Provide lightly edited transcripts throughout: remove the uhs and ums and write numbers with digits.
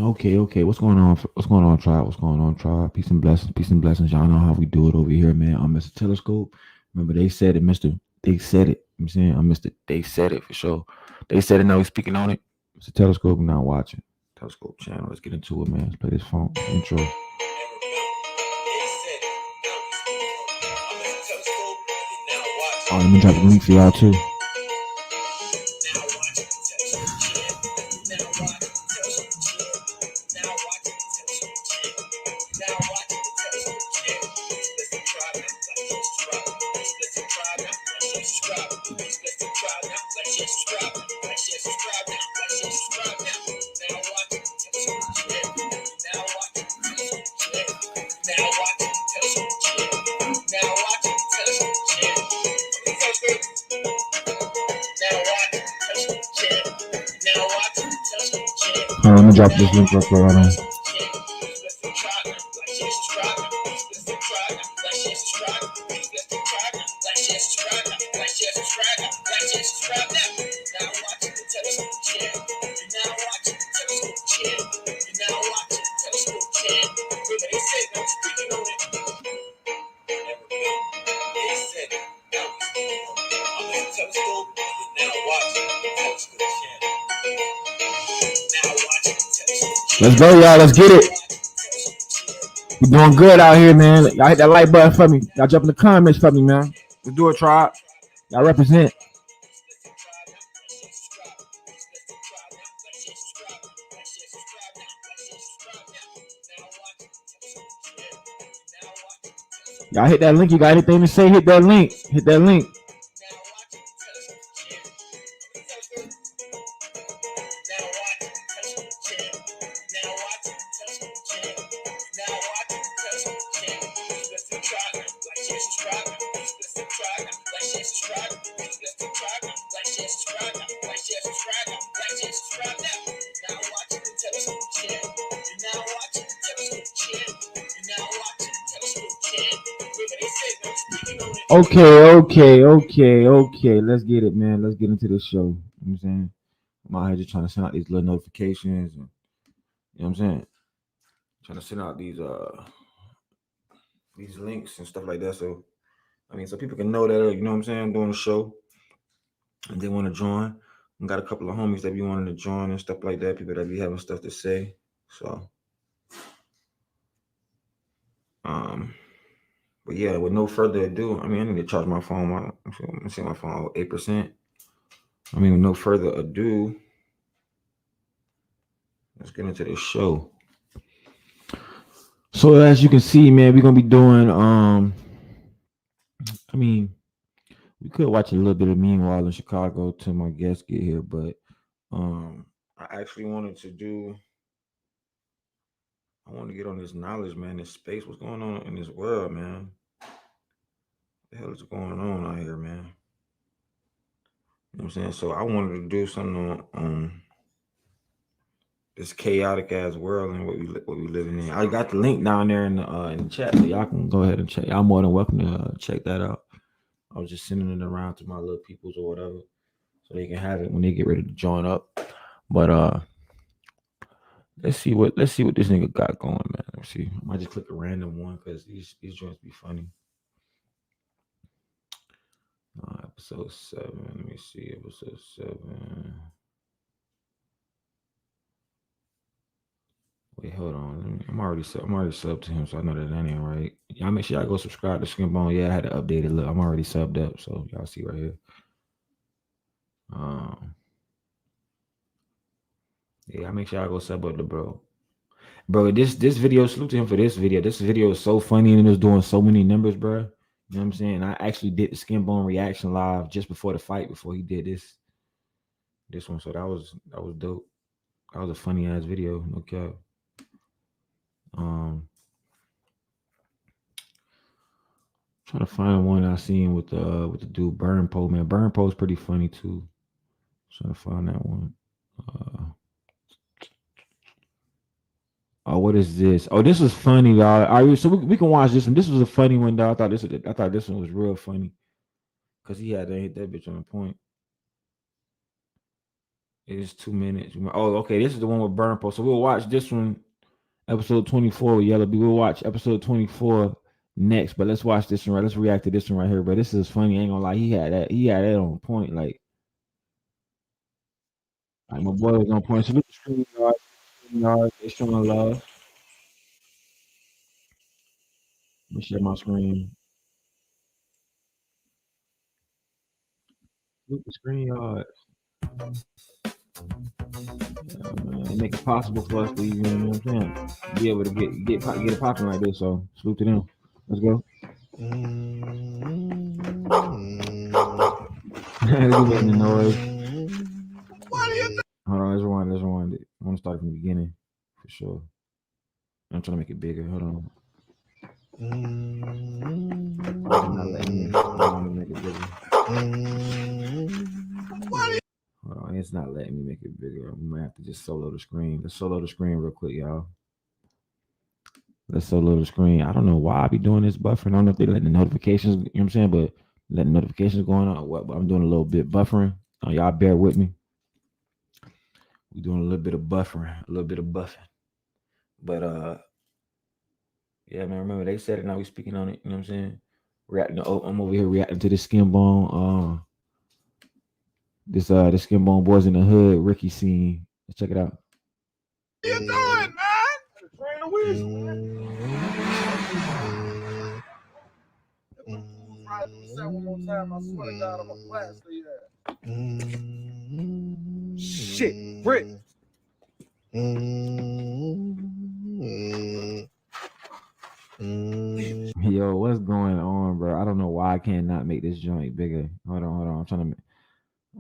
Okay. What's going on? What's going on, tribe? What's going on, tribe? Peace and blessings. Peace and blessings. Y'all know how we do it over here, man. I'm Mr. Telescope. Remember, they said it, Mister. They said it. I'm saying I'm Mr. They said it for sure. They said it. Now we speaking on it. Mr. Telescope. I'm not watching. Telescope channel. Let's get into it, man. Let's play this phone intro. Oh, let me drop the link for y'all too. Let me drop this link real quick. Hold on. Let's go, y'all. Let's get it. We're doing good out here, man. Y'all hit that like button for me. Y'all jump in the comments for me, man. Let's do it, tribe. Y'all represent. Y'all hit that link. You got anything to say? Hit that link. Hit that link. Okay. Let's get it, man. Let's get into this show. You know what I'm saying? I'm out here just trying to send out these little notifications. And, you know what I'm saying? Trying to send out these links and stuff like that. So, I mean, so people can know that, you know what I'm saying, I'm doing a show and they want to join. I got a couple of homies that be wanting to join and stuff like that. People that be having stuff to say. So, but yeah, with no further ado, I mean, I need to charge my phone. I'm seeing my phone 8%. I mean, with no further ado, let's get into this show. So as you can see, man, we're gonna be doing. I mean, we could watch a little bit of Meanwhile in Chicago till my guests get here, but I actually wanted to do. I want to get on this knowledge, man. This space. What's going on in this world, man? What the hell is going on out here, man? You know what I'm saying? So I wanted to do something on this chaotic ass world and what we living in. I got the link down there in the chat, so y'all can go ahead and check. Y'all more than welcome to check that out. I was just sending it around to my little peoples or whatever, so they can have it when they get ready to join up. But let's see what this nigga got going, man. Let's see. I might just click a random one because these joints be funny. Episode 7. Let me see. Episode 7. Wait, hold on. I'm already subbed to him, so I know that ain't right. Y'all make sure y'all go subscribe to Skinbone. Yeah, I had to update it. Look, I'm already subbed up, so y'all see right here. Yeah, I make sure y'all go sub up to bro. Bro, this video, salute to him for this video. This video is so funny and it was doing so many numbers, bro. You know what I'm saying? I actually did the Skinbone reaction live just before the fight, before he did this one. So that was dope. That was a funny ass video, no cap. Trying to find one I seen with the dude Burn Pole, man. Burn Pole's pretty funny too. Trying to find that one. Oh, what is this? Oh, this was funny, dog. All right, so we can watch this one. This was a funny one, dog. I thought this one was real funny because he had to hit that bitch on the point. It is 2 minutes. Oh, okay. This is the one with Burn Post. So we'll watch this one, episode 24 with Yellow B. We'll watch episode 24 next, but let's watch this one right. Let's react to this one right here. But this is funny. I ain't gonna lie. He had that on point. Like my boy was on point. So the screen yard, they showing love. Let me share my screen. Look the screen yard. And make it possible for us to even, you know what I'm saying, be able to get it popping like this. So salute to them. Let's go. They're making the noise. Hold on, let's rewind it. I want to start from the beginning for sure. I'm trying to make it bigger. Hold on. Why is it not letting me allow me to make it bigger? Hold on, it's not letting me make it bigger. We might have to just solo the screen. Let's solo the screen real quick, y'all. Let's solo the screen. I don't know why I be doing this buffering. I don't know if they letting the notifications, you know what I'm saying, but letting notifications going on or what, but I'm doing a little bit buffering. Y'all bear with me. We're doing a little bit of buffering, a little bit of buffing. But yeah, man, remember they said it, now we speaking on it, you know what I'm saying? Reacting I'm over here reacting to the Skinbone, the Skinbone Boys in the Hood Ricky scene. Let's check it out. Shit, Rick. Yo, what's going on, bro? I don't know why I cannot make this joint bigger. Hold on. I'm trying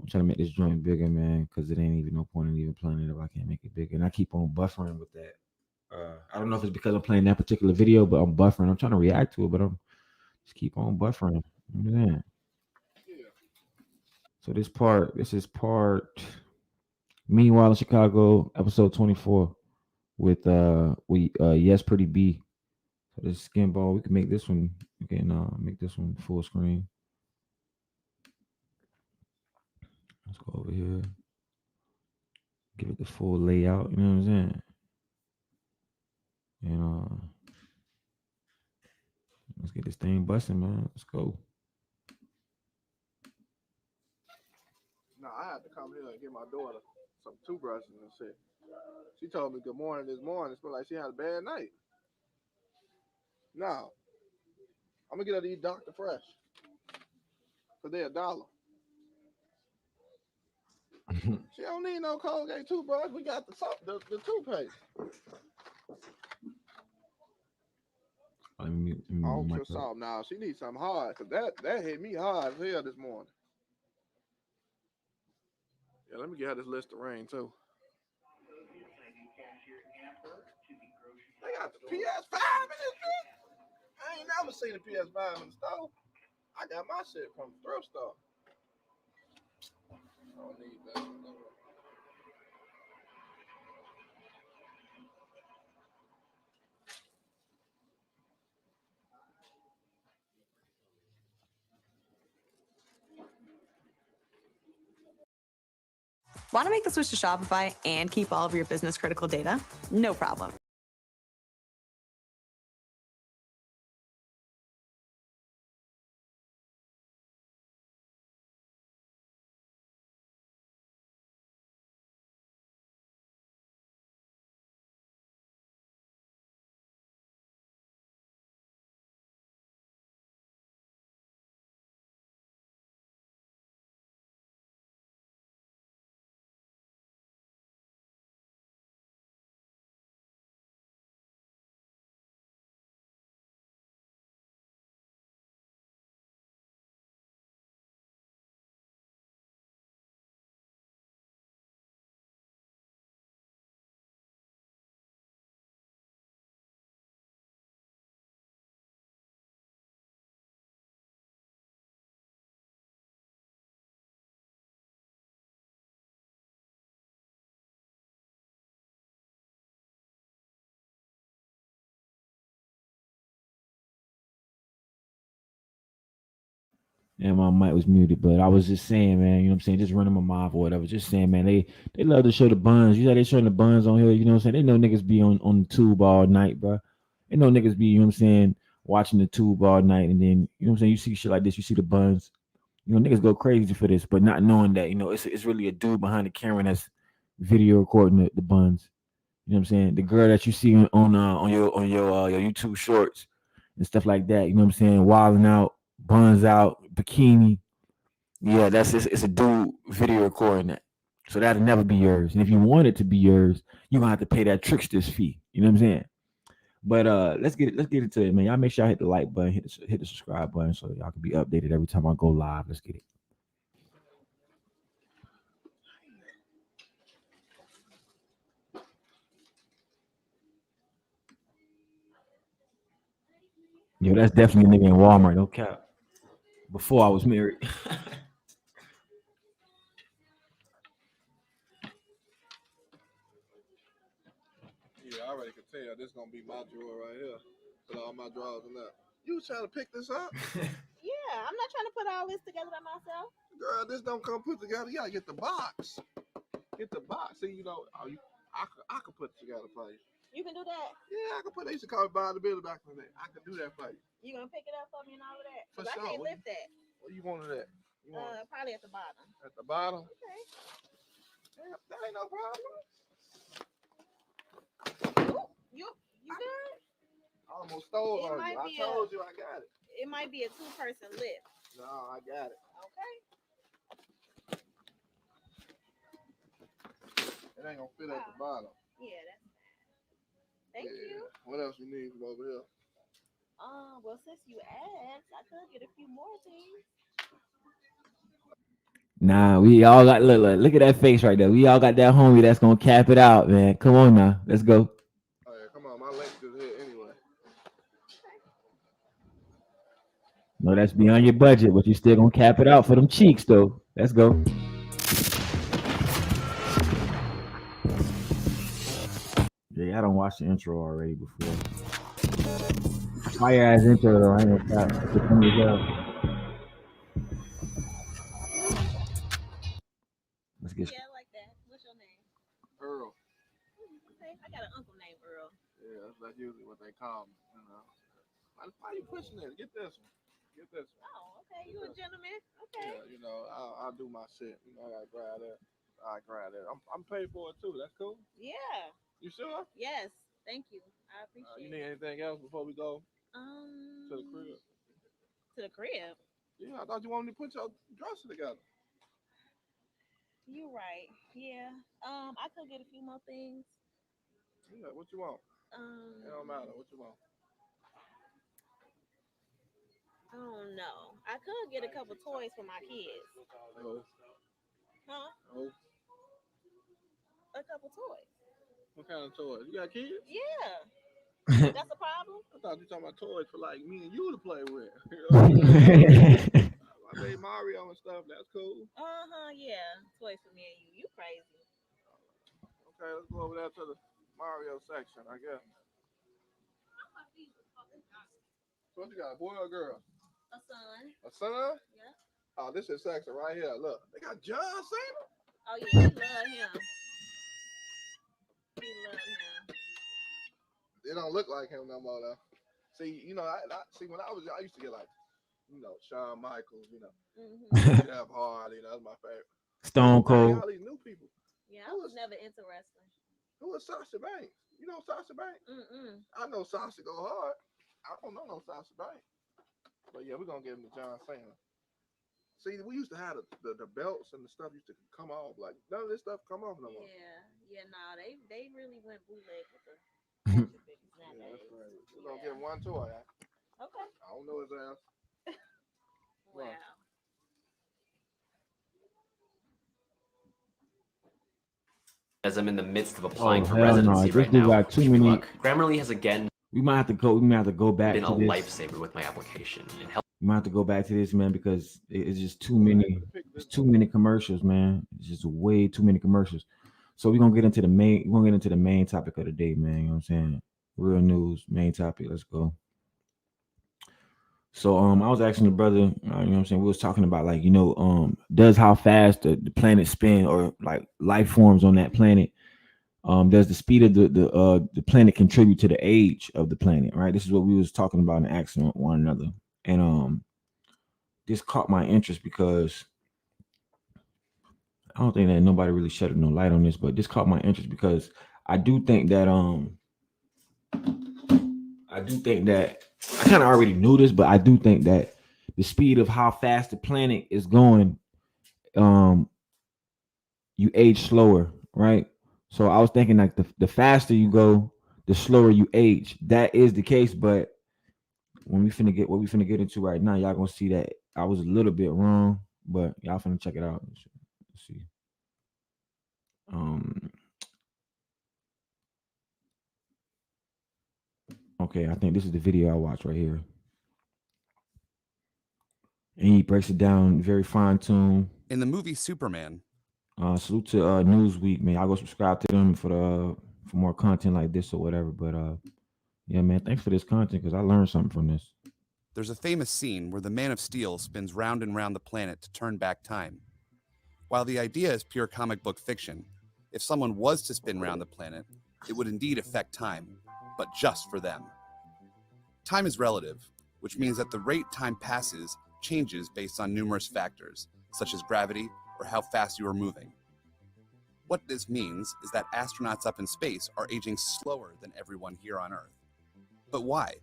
to make this joint bigger, man, because it ain't even no point in even playing it if I can't make it bigger. And I keep on buffering with that. I don't know if it's because I'm playing that particular video, but I'm buffering. I'm trying to react to it, but I'm just keep on buffering. Yeah. So this is part. Meanwhile in Chicago, episode 24 with Yes Pretty B. So this skin ball, we can make this one. We can make this one full screen. Let's go over here. Give it the full layout. You know what I'm saying? And let's get this thing busting, man. Let's go. No, I had to come here and get my daughter some toothbrushes and shit. She told me good morning this morning. It's like she had a bad night. No, I'm gonna get her to eat Dr. Fresh. Cause they're $1. She don't need no Colgate toothbrush. We got the toothpaste. Ultra soft. Now she needs something hard. Cause that hit me hard as hell this morning. Yeah, let me get her this Listerine too. They got the PS5 in this shit. I ain't never seen a PS5 in the store. I got my shit from the thrift store. I don't need that. Want to make the switch to Shopify and keep all of your business critical data? No problem. And my mic was muted, but I was just saying, man, you know what I'm saying, just running my mouth or whatever. Just saying, man, they love to show the buns. You know, they showing the buns on here, you know what I'm saying? They know niggas be on the tube all night, bro. They know niggas be, you know what I'm saying, watching the tube all night, and then you know what I'm saying, you see shit like this, you see the buns. You know, niggas go crazy for this, but not knowing that, you know, it's really a dude behind the camera that's video recording the buns. You know what I'm saying? The girl that you see on your YouTube shorts and stuff like that, you know what I'm saying, wilding out, buns out, bikini. Yeah, it's a dude video recording that. So that'll never be yours. And if you want it to be yours, you're gonna have to pay that trickster's fee. You know what I'm saying? But let's get into it, man. Y'all make sure y'all hit the like button, hit the subscribe button so y'all can be updated every time I go live. Let's get it. Yo, that's definitely a nigga in Walmart, no cap. Before I was married. Yeah, I already can tell this gonna be my drawer right here. Put all my drawers in there. You was trying to pick this up? Yeah, I'm not trying to put all this together by myself. Girl, this don't come put together. You gotta get the box. Get the box. See, I could put it together for you. You can do that. Yeah, I could put. They used to call me Bob the Builder back in the day. I could do that for you. You gonna pick it up for me and all of that? For Cause sure. I can't lift that. Where you wanted that? Probably at the bottom. At the bottom? Okay. Damn, that ain't no problem. Ooh, you good? I almost stole It on might you. I be told you I got it. It might be a 2-person lift. No, I got it. Okay. It ain't gonna fit at the bottom. Yeah, that's fine. Thank you. What else you need from over here? Well, since you asked, I could get a few more things. Nah, we all got look at that face right there. We all got that homie that's gonna cap it out, man. Come on now, let's go. Oh yeah, come on, my legs just hit anyway. No, that's beyond your budget, but you still gonna cap it out for them cheeks though. Let's go. Yeah, I don't watch the intro already before. Fire ass intro though. I ain't gonna cap. It's a funny as hell. Let's get. Yeah, I like that. What's your name? Earl. Okay, I got an uncle named Earl. Yeah, that's usually what they call me. You know. Why you pushing it? Get this one. Get this one. Oh, okay. You a gentleman? Okay. Yeah, you know, I'll do my shit. You know, I gotta grab that. I grab that. I'm paid for it too. That's cool. Yeah. You sure? Yes. Thank you. I appreciate You need anything else before we go it. to the crib? To the crib. Yeah, I thought you wanted to put your dresser together. You right. Yeah. I could get a few more things. Yeah, what you want? It don't matter. What you want? I don't know. I could get a couple toys for my kids. Oh. Huh? Oh. A couple toys. What kind of toys? You got kids? Yeah. That's a problem? I thought you were talking about toys for like me and you to play with. I made Mario and stuff. That's cool. Yeah. Toys for me and you. You crazy. Okay, let's go over there to the Mario section, I guess. So what you got, a boy or a girl? A son. A son? Yeah. Oh, this is section right here. Look, they got John Cena. Oh yeah, he love him. He love him. It don't look like him no more though. See, you know, I see when I was young, I used to get like, you know, Shawn Michaels, you know, Jeff Hardy. That's my favorite. Stone Cold. All these new people. Yeah, I was never into wrestling. Who is Sasha Banks? You know Sasha Banks? I know Sasha go hard. I don't know no Sasha Banks. But yeah, we're gonna give him to John Cena. See, we used to have the belts and the stuff used to come off. Like none of this stuff come off no more. Yeah, no, they really went bootleg with the action figures nowadays. Yeah, that's right. We're gonna give him one toy. Okay. I don't know his ass. Wow. As I'm in the midst of applying for hell no. residency This right dude now. got too Wish me many- luck. Grammarly has again We might have to go back been to a this. lifesaver with my application and help. We might have to go back to this, man, because it's just too many. It's too many commercials, man. It's just way too many commercials. So we're gonna get into the main. We're gonna get into the main topic of the day, man. You know what I'm saying? Real news, main topic. Let's go. So I was asking the brother, you know what I'm saying, we was talking about like, does how fast the planet spin or like life forms on that planet, does the speed of the planet contribute to the age of the planet, right? This is what we was talking about and asking one another. And this caught my interest because I don't think that nobody really shedded no light on this, but this caught my interest because I do think that I do think that I kind of already knew this, but I do think that the speed of how fast the planet is going, um, you age slower, right? So I was thinking like the faster you go, the slower you age. That is the case, but when we finna get what we finna get into right now, y'all gonna see that I was a little bit wrong, but y'all finna check it out. Let's see. Um, okay, I think this is the video I watched right here. And he breaks it down very fine tune. In the movie Superman, Salute to Newsweek, man. I'll go subscribe to them for more content like this or whatever. But yeah, man, thanks for this content because I learned something from this. there's a famous scene where the Man of Steel spins round and round the planet to turn back time. While the idea is pure comic book fiction, if someone was to spin round the planet, it would indeed affect time, but just for them. Time is relative, which means that the rate time passes changes based on numerous factors, such as gravity or how fast you are moving. What this means is that astronauts up in space are aging slower than everyone here on Earth. But why?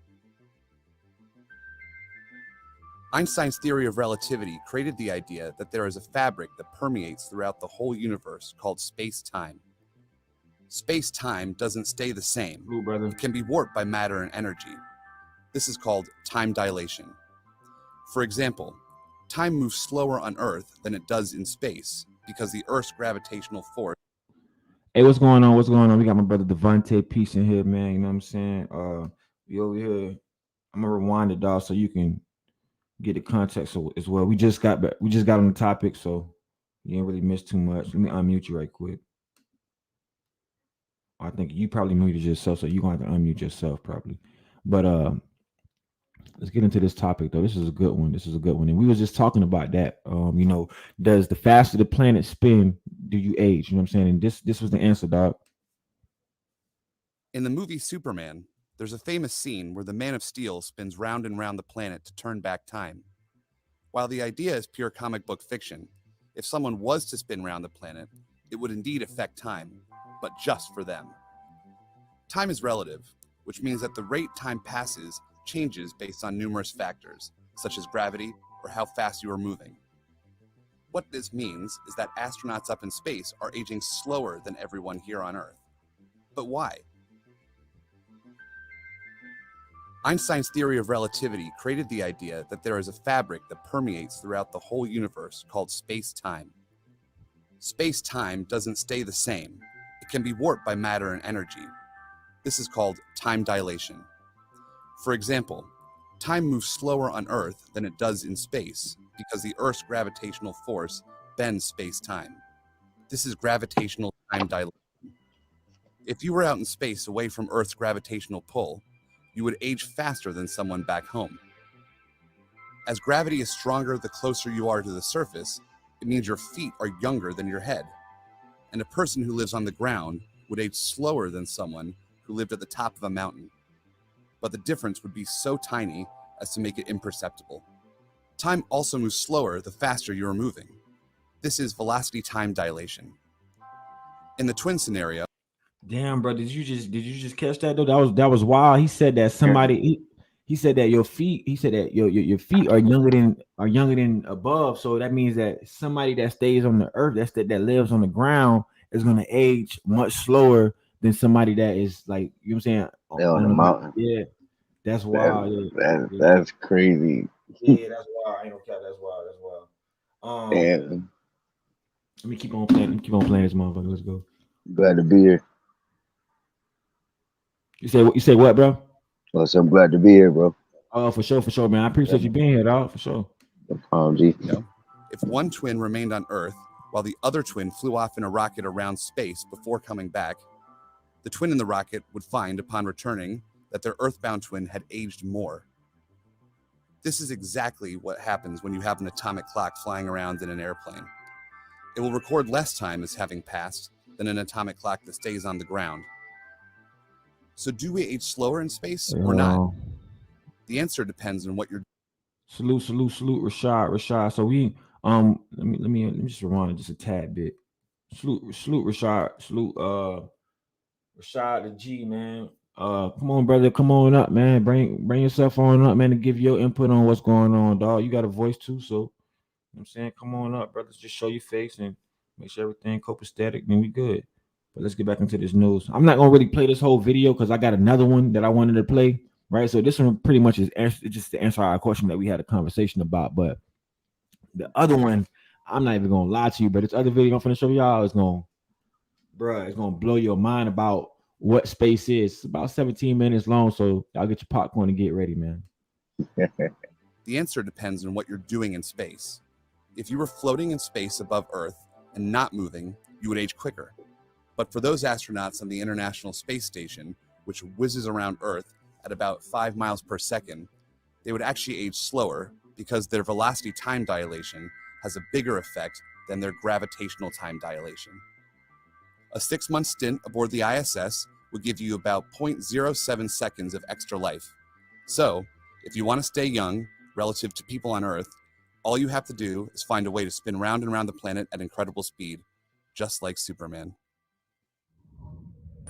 Einstein's theory of relativity created the idea that there is a fabric that permeates throughout the whole universe called space-time. Space-time doesn't stay the same. Ooh, brother. It can be warped by matter and energy. This is called time dilation. For example, time moves slower on Earth than it does in space because the Earth's gravitational force. Hey, what's going on? What's going on? We got my brother Devontae Peace in here, man. You know what I'm saying? We over here. I'm gonna rewind it, dog, so you can get the context as well. We just got back. We just got on the topic, so you ain't really missed too much. Let me unmute you right quick. I think you probably muted yourself, so you're gonna have to unmute yourself probably. But let's get into this topic though. This is a good one. This is a good one. And we was just talking about that. Does the faster the planet spin, do you age? You know what I'm saying? And this was the answer, dog. In the movie Superman, there's a famous scene where the Man of Steel spins round and round the planet to turn back time. While the idea is pure comic book fiction, if someone was to spin round the planet, it would indeed affect time, but just for them. Time is relative, which means that the rate time passes changes based on numerous factors, such as gravity or how fast you are moving. What this means is that astronauts up in space are aging slower than everyone here on Earth. But why? Einstein's theory of relativity created the idea that there is a fabric that permeates throughout the whole universe called space-time. Space-time doesn't stay the same. It can be warped by matter and energy. This is called time dilation. For example, time moves slower on Earth than it does in space because the Earth's gravitational force bends space-time. This is gravitational time dilation. If you were out in space away from Earth's gravitational pull, you would age faster than someone back home. As gravity is stronger the closer you are to the surface, it means your feet are younger than your head. And a person who lives on the ground would age slower than someone who lived at the top of a mountain. But the difference would be so tiny as to make it imperceptible. Time also moves slower the faster you are moving. This is velocity time dilation. In the twin scenario, Damn, bro, did you just catch that though? That was wild. He said that somebody he said that your feet, he said that your feet are younger than above. So that means that somebody that stays on the earth, that lives on the ground, is gonna age much slower than somebody that is like, you know what I'm saying, They're on the mountain. Yeah, that's wild. That's crazy. Yeah, that's wild. I ain't gonna cap. That's wild. That's wild. Damn. Let me keep on playing. Keep on playing this motherfucker. Let's go. Glad to be here. You say what, bro? Well, so I'm glad to be here, bro. Oh, for sure, man. I appreciate you being here, dog. For sure. No problem, G. if one twin remained on Earth while the other twin flew off in a rocket around space before coming back, the twin in the rocket would find upon returning that their Earthbound twin had aged more. This is exactly what happens when you have an atomic clock flying around in an airplane. It will record less time as having passed than an atomic clock that stays on the ground. So do we age slower in space or not? The answer depends on what you're. Salute, Rashad. So we let me just rewind just a tad bit. Salute, Rashad. Salute, Rashad the G, man. Come on, brother. Come on up, man. Bring yourself on up, man, to give your input on what's going on, dog. You got a voice too, so you know what I'm saying, come on up, brothers. Just show your face and make sure everything copacetic, then we good. But let's get back into this news. I'm not gonna really play this whole video because I got another one that I wanted to play. Right, so this one pretty much is just to answer our question that we had a conversation about. But the other one, I'm not even gonna lie to you, but this other video I'm gonna show y'all is it's gonna blow your mind about what space is. It's about 17 minutes long, so y'all get your popcorn and get ready, man. The answer depends on what you're doing in space. If you were floating in space above Earth and not moving, you would age quicker. But for those astronauts on the International Space Station, which whizzes around Earth at about 5 miles per second, they would actually age slower because their velocity time dilation has a bigger effect than their gravitational time dilation. A 6-month stint aboard the ISS would give you about 0.07 seconds of extra life. So, if you want to stay young relative to people on Earth, all you have to do is find a way to spin round and round the planet at incredible speed, just like Superman.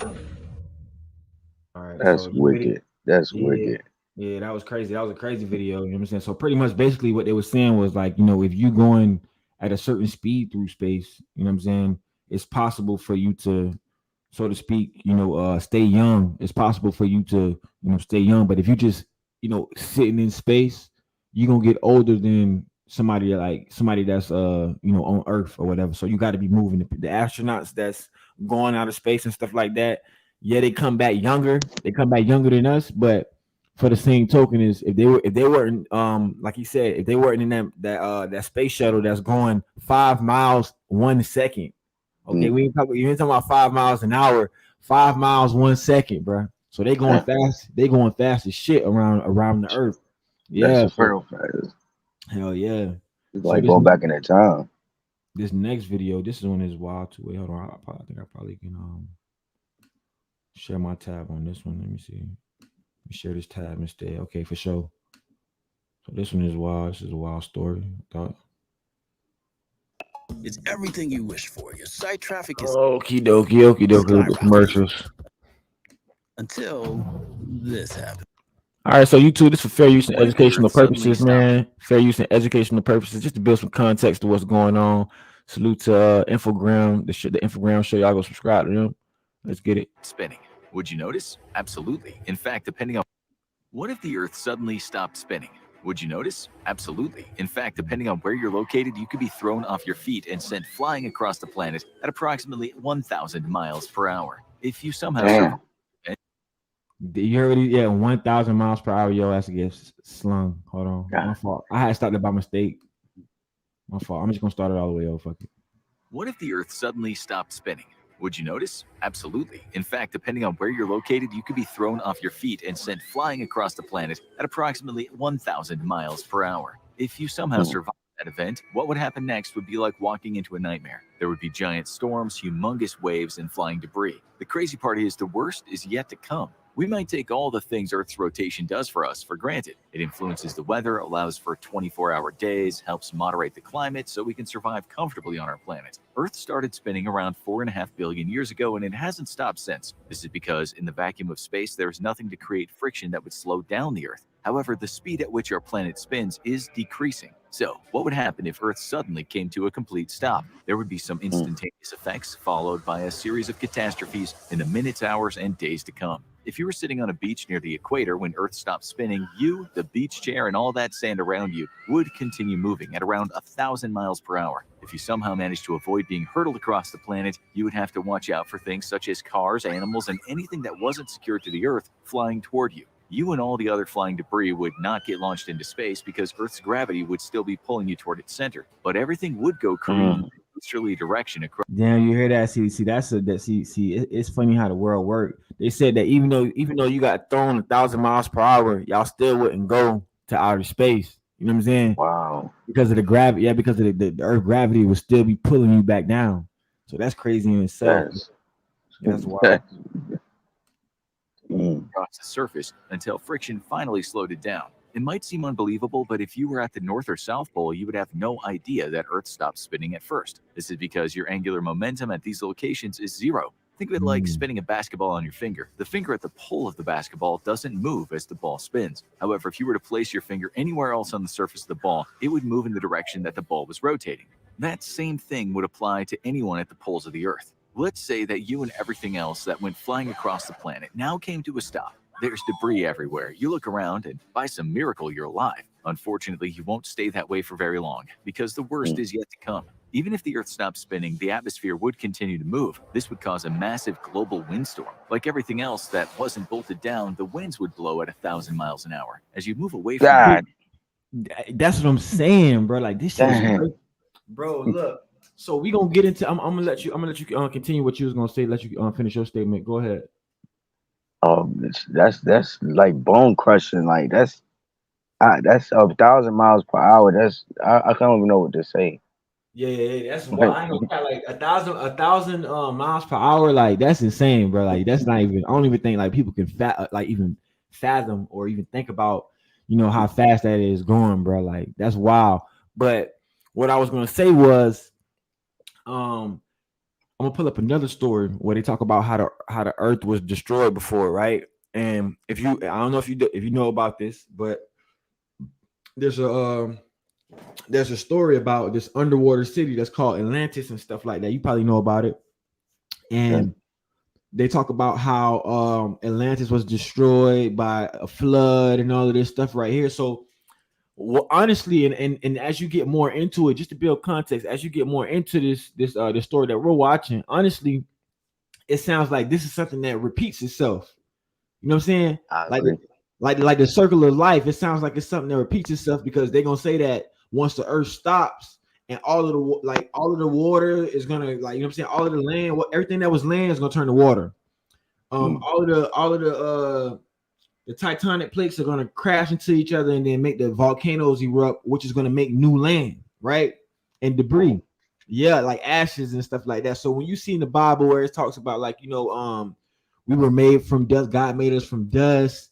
All right, That's wicked. That's wicked. Yeah, that was crazy. That was a crazy video. You know what I'm saying? So pretty much basically what they were saying was like, if you going at a certain speed through space, you know what I'm saying, it's possible for you to, so to speak, stay young. It's possible for you to, stay young. But if you just, sitting in space, you're gonna get older than somebody that's on Earth or whatever. So you got to be moving. The astronauts that's going out of space and stuff like that, yeah, they come back younger. They come back younger than us, but for the same token, is if they weren't like he said, if they weren't in that space shuttle that's going 5 miles 1 second. Okay, we ain't talking about 5 miles an hour, 5 miles 1 second, bro. So they going fast. They going fast as shit around the Earth. Yeah, that's real fast. Hell yeah. It's like going back in that time. This next video, this one is wild too. Wait, hold on. I think I probably can share my tab on this one. Let me see. Let me share this tab instead. Okay, for sure. So this one is wild. This is a wild story. It's everything you wish for. Your site traffic is okie dokie with the commercials. Until this happened. All right, so YouTube, this for fair use and educational purposes, man. Fair use and educational purposes, just to build some context to what's going on. Salute to Infogram. The Infogram show. Y'all go subscribe to them. Let's get it. Spinning. Would you notice? Absolutely. In fact, depending on what if the Earth suddenly stopped spinning? Would you notice? Absolutely. In fact, depending on where you're located, you could be thrown off your feet and sent flying across the planet at approximately 1,000 miles per hour. If you somehow survive. You already 1,000 miles per hour. Your ass gets slung. Hold on, my fault. I had started by mistake. My fault. I'm just gonna start it all the way over. Fuck it. What if the Earth suddenly stopped spinning? Would you notice? Absolutely. In fact, depending on where you're located, you could be thrown off your feet and sent flying across the planet at approximately 1,000 miles per hour. If you somehow survived that event, what would happen next would be like walking into a nightmare. There would be giant storms, humongous waves, and flying debris. The crazy part is the worst is yet to come. We might take all the things Earth's rotation does for us for granted. It influences the weather, allows for 24-hour days, helps moderate the climate so we can survive comfortably on our planet. Earth started spinning around 4.5 billion years ago, and it hasn't stopped since. This is because in the vacuum of space, there is nothing to create friction that would slow down the Earth. However, the speed at which our planet spins is decreasing. So, what would happen if Earth suddenly came to a complete stop? There would be some instantaneous effects, followed by a series of catastrophes in the minutes, hours, and days to come. If you were sitting on a beach near the equator when Earth stopped spinning, you, the beach chair, and all that sand around you would continue moving at around 1,000 miles per hour. If you somehow managed to avoid being hurtled across the planet, you would have to watch out for things such as cars, animals, and anything that wasn't secured to the Earth flying toward you. You and all the other flying debris would not get launched into space because Earth's gravity would still be pulling you toward its center, but everything would go careening in a easterly direction across. Damn, you hear that? See, it's funny how the world works. They said that even though you got thrown 1,000 miles per hour, y'all still wouldn't go to outer space. You know what I'm saying? Wow. Because of the gravity, yeah, because of the Earth gravity will still be pulling you back down. So that's crazy in itself. That's That's wild. that's mm. across the surface until friction finally slowed it down. It might seem unbelievable, but if you were at the North or South Pole, you would have no idea that Earth stopped spinning at first. This is because your angular momentum at these locations is zero. Think of it like spinning a basketball on your finger. The finger at the pole of the basketball doesn't move as the ball spins. However, if you were to place your finger anywhere else on the surface of the ball, it would move in the direction that the ball was rotating. That same thing would apply to anyone at the poles of the Earth. Let's say that you and everything else that went flying across the planet now came to a stop. There's debris everywhere. You look around and by some miracle you're alive. Unfortunately, you won't stay that way for very long because the worst is yet to come. Even if the Earth stopped spinning, the atmosphere would continue to move. This would cause a massive global windstorm. Like everything else that wasn't bolted down, the winds would blow at 1,000 miles an hour. As you move away from God. That's what I'm saying, bro. Like this shit is Dang. crazy. Bro, look. So we gonna get into. I'm gonna let you continue what you was gonna say. Let you finish your statement. Go ahead. That's like bone crushing. Like that's 1,000 miles per hour. I don't even know what to say. Yeah. That's why I know like a thousand miles per hour. Like that's insane, bro. Like that's not even. I don't even think like people can even fathom or even think about how fast that is going, bro. Like that's wild. But what I was gonna say was, I'm gonna pull up another story where they talk about how the Earth was destroyed before, right? And I don't know if you know about this, but there's a story about this underwater city that's called Atlantis and stuff like that. You probably know about it. And they talk about how Atlantis was destroyed by a flood and all of this stuff right here. So honestly, and as you get more into it, just to build context, as you get more into this story that we're watching, honestly, it sounds like this is something that repeats itself. You know what I'm saying? Like the circle of life. It sounds like it's something that repeats itself because they're gonna say that once the Earth stops and all of the water is gonna all of the land, everything that was land is gonna turn to water. All of the tectonic plates are going to crash into each other and then make the volcanoes erupt, which is going to make new land, right? And debris. Yeah, like ashes and stuff like that. So when you see in the Bible where it talks about we were made from dust, God made us from dust.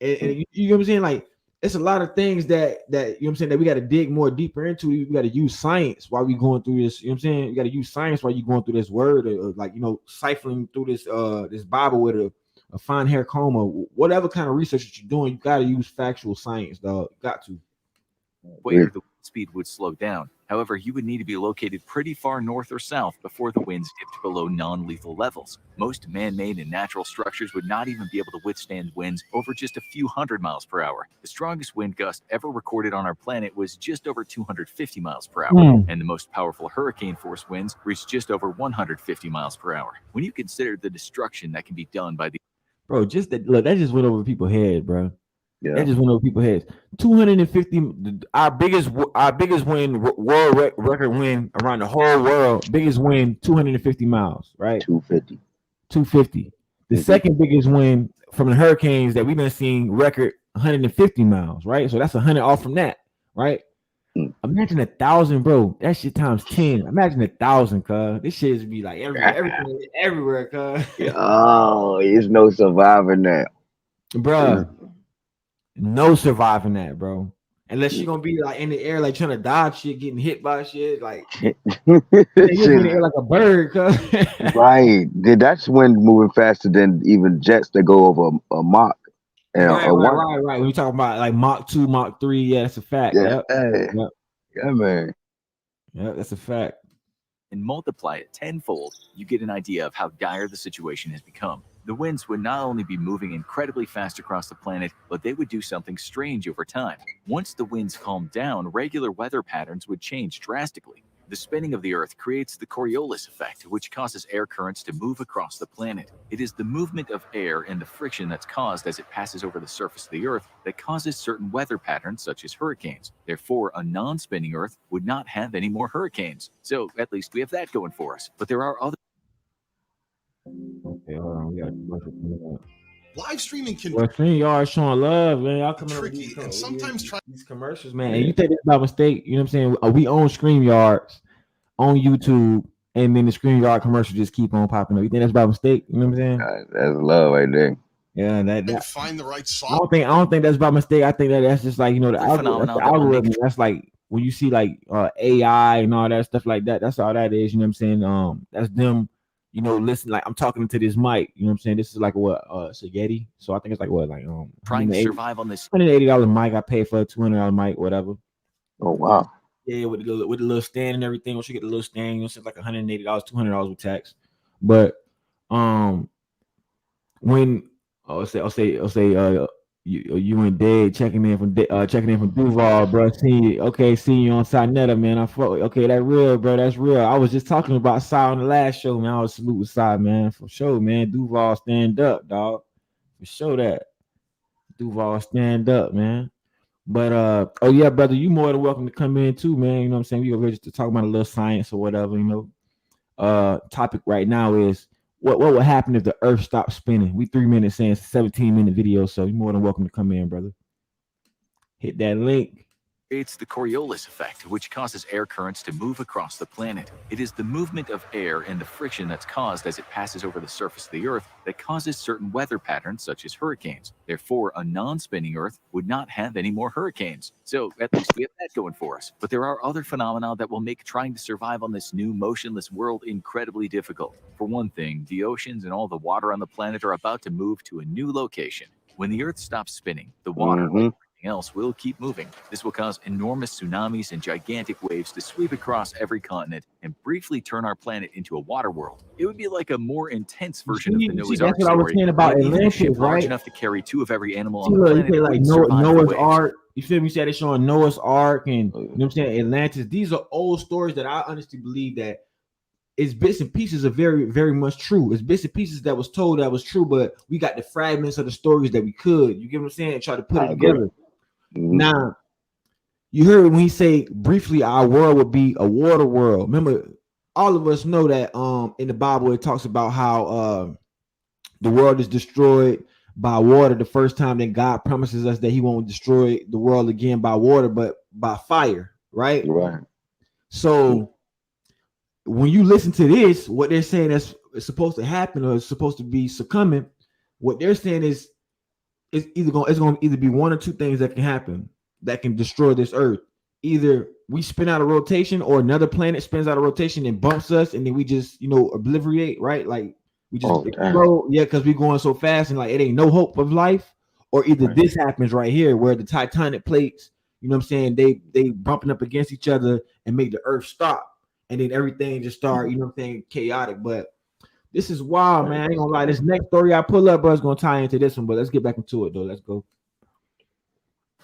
And you know what I'm saying? Like it's a lot of things that you know what I'm saying that we got to dig more deeper into. We got to use science while we going through this. You know what I'm saying? You got to use science while you're going through this word, or siphoning through this Bible with a fine hair comb or whatever kind of research that you're doing. You got to use factual science, dog. Got to. Where the wind speed would slow down. However, you would need to be located pretty far north or south before the winds dipped below non-lethal levels. Most man-made and natural structures would not even be able to withstand winds over just a few hundred miles per hour. The strongest wind gust ever recorded on our planet was just over 250 miles per hour, and the most powerful hurricane force winds reached just over 150 miles per hour. When you consider the destruction that can be done by the Bro, just that just went over people's head, bro. Yeah. That just went over people's heads. 250, our biggest win, world record win around the whole world. Biggest win, 250 miles, right? 250. The second biggest win from the hurricanes that we've been seeing, record 150 miles, right? So that's 100 off from that, right? Imagine 1,000, bro. That shit times 10. Imagine 1,000, cuz. This shit is be like everywhere, cuz. Oh, there's no surviving that, Bro. No surviving that, bro. Unless you're gonna be like in the air, like trying to dodge shit, getting hit by shit, like you're in the air like a bird, cuz. Right. That's when moving faster than even jets that go over a Mach. Right. When you talk about like Mach 2, Mach 3, yeah, that's a fact. Yeah, Yep. Yeah, man. Yeah, that's a fact. And multiply it tenfold, you get an idea of how dire the situation has become. The winds would not only be moving incredibly fast across the planet, but they would do something strange over time. Once the winds calmed down, regular weather patterns would change drastically. The spinning of the Earth creates the Coriolis effect, which causes air currents to move across the planet. It is the movement of air and the friction that's caused as it passes over the surface of the Earth that causes certain weather patterns, such as hurricanes. Therefore, a non-spinning Earth would not have any more hurricanes. So at least we have that going for us. But there are other... Okay, hold on. We got commercial coming up. Live streaming can Well, StreamYard showing love, man. Y'all be coming up with tricky, and sometimes these commercials, man. And you think this by mistake? You know what I'm saying? We own StreamYards on YouTube, and then the StreamYard commercials just keep on popping up. You think that's by mistake? You know what I'm saying? That's love right there. Yeah, trying to find the right song. I don't think that's by mistake. I think that's just like, you know, the Other phenomenon that will algorithm. make That's like when you see like AI and all that stuff like that. That's all that is. You know what I'm saying? That's them. You know, listen, like I'm talking to this mic. You know what I'm saying? This is like what it's a Yeti. So I think it's like what like trying to survive on this $180 mic. I paid for a $200 mic, whatever. Oh wow. Yeah, with the little stand and everything. Once you get the little stand, you know, it's like $180, $200 with tax. But when I'll say you and Dad checking in from Duval, bro. See you on Sinetta, man. Okay, that real, bro. That's real. I was just talking about Si on the last show, man. I was salute with Si, man, for sure, man. Duval stand up, dog. For sure that Duval stand up, man. But oh yeah, brother, you more than welcome to come in too, man. You know what I'm saying? We over just to talk about a little science or whatever, you know. Topic right now is what would happen if the earth stopped spinning? We 3 minutes in, 17-minute video, so you're more than welcome to come in, brother. Hit that link. It's the Coriolis effect, which causes air currents to move across the planet. It is the movement of air and the friction that's caused as it passes over the surface of the Earth that causes certain weather patterns, such as hurricanes. Therefore, a non-spinning Earth would not have any more hurricanes. So at least we have that going for us. But there are other phenomena that will make trying to survive on this new motionless world incredibly difficult. For one thing, the oceans and all the water on the planet are about to move to a new location. When the Earth stops spinning, the water else will keep moving. This will cause enormous tsunamis and gigantic waves to sweep across every continent and briefly turn our planet into a water world. It would be like a more intense version of the Noah's Ark that's what I was story. saying about Even a Atlantis, ship large right? enough to carry 2 of every animal See, on the look, planet you say like wouldn't survive the Noah's waves. Ark. You feel me? Said it's showing Noah's Ark and you know what I'm saying, Atlantis. These are old stories that I honestly believe that it's bits and pieces are very, very much true. It's bits and pieces that was told that was true, but we got the fragments of the stories that we could. You get what I'm saying? And try to put it together. Now, you heard when he say briefly, our world would be a water world. Remember, all of us know that in the Bible it talks about how the world is destroyed by water the first time. Then God promises us that He won't destroy the world again by water, but by fire. Right. Right. So when you listen to this, what they're saying is supposed to happen or is supposed to be succumbing. What they're saying is it's going to either be one or two things that can happen that can destroy this earth. Either we spin out of rotation or another planet spins out of rotation and bumps us, and then we just, you know, obliterate, right? Like we just explode. Yeah, because we're going so fast and like it ain't no hope of life. Or either this happens right here where the tectonic plates, you know what I'm saying, they bumping up against each other and make the earth stop. And then everything just start, you know what I'm saying, chaotic. But this is wild, man. I ain't gonna lie. This next story I pull up, bro, is gonna tie into this one. But let's get back into it, though. Let's go.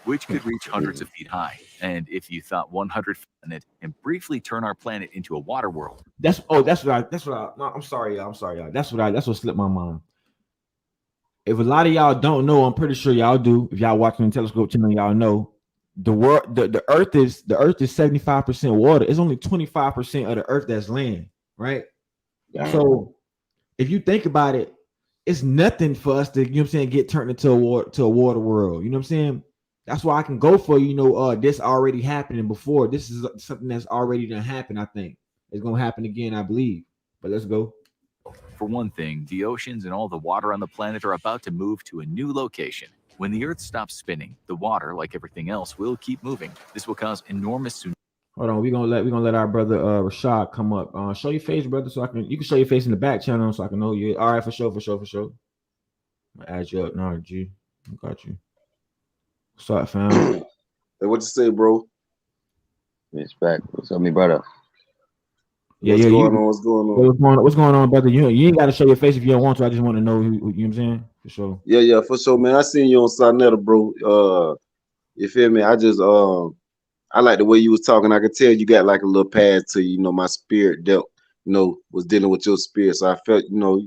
Which could reach hundreds of feet high. And if you thought 100 feet in it and briefly turn our planet into a water world. I'm sorry, y'all. That's what slipped my mind. If a lot of y'all don't know, I'm pretty sure y'all do. If y'all watching the telescope channel, y'all know the world, the earth is 75% water. It's only 25% of the earth that's land, right? Yeah. So if you think about it, it's nothing for us to, you know what I'm saying, get turned into a water world. You know what I'm saying? That's why I can go for, you know, this already happening before. This is something that's already done happened. I think it's gonna happen again, I believe. But let's go. For one thing, the oceans and all the water on the planet are about to move to a new location. When the Earth stops spinning, the water, like everything else, will keep moving. This will cause enormous tsunamis. Hold on, we're gonna let our brother Rashad come up. Show your face, brother, so you can show your face in the back channel so I can know you. All right, for sure. I'll add you up now, G. I got you. What's up, fam? Hey, what you say, bro? Respect. What's up, me brother? What's going on? What's going on, brother? You ain't got to show your face if you don't want to. I just want to know who, you know what I'm saying? For sure. Yeah, for sure, man. I seen you on Sonetta, bro. You feel me? I just I like the way you was talking. I could tell you got like a little path to you. You know, my spirit dealt, you know, was dealing with your spirit. So I felt, you know,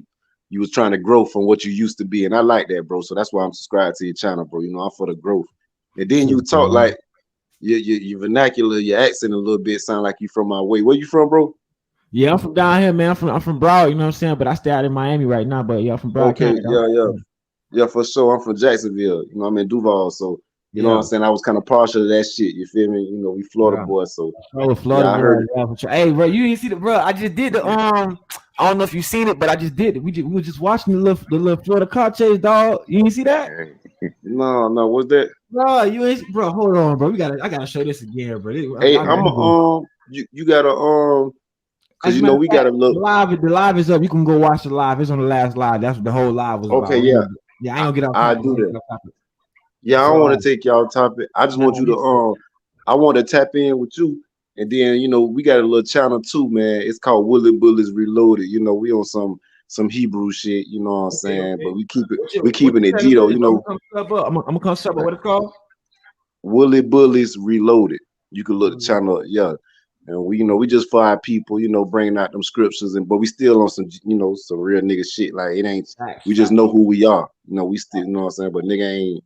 you was trying to grow from what you used to be. And I like that, bro. So that's why I'm subscribed to your channel, bro. You know, I'm for the growth. And then you talk like your vernacular, your accent a little bit sound like you from my way. Where you from, bro? Yeah, I'm from down here, man. I'm from Broward, you know what I'm saying? But I stay out in Miami right now. But yeah, I'm from Broward. Okay, yeah. Yeah, for sure. I'm from Jacksonville. You know, I'm in Duval, so you know what Yeah. I'm saying. I was kind of partial to that shit. You feel me? You know, we Florida Yeah. boys, so Oh, Florida yeah, I boy. heard it. Yeah, for sure. Hey, bro, you didn't see the bro. I just did the I don't know if you seen it, but I just did it. We were just watching the little Florida car chase, dog. You didn't see that? No, what's that? Bro, you ain't bro. Hold on, bro. I gotta show this again, bro. Hey, Y'all gotta you gotta As cause a you matter know of we fact, gotta look. the live is up. You can go watch the live. It's on the last live. That's what the whole live was Okay, about. yeah, I ain't gonna get off I topic. do that. Yeah, I So don't want to take y'all topic. I just nah, want you to I want to tap in with you, and then you know we got a little channel too, man. It's called Willie Bullets Reloaded. You know we on some Hebrew shit. You know what I'm saying? But we what keeping you it tell me? Gito. You I'm know, gonna come sub up. I'm gonna come sub up. What it's called? Willie Bullets Reloaded. You can look the channel up, yeah. And we, you know, we just fire people, you know, bringing out them scriptures, and but we still on some, you know, some real nigga shit. Like it ain't, we just know who we are. You know, we still, you know what I'm saying. But nigga ain't,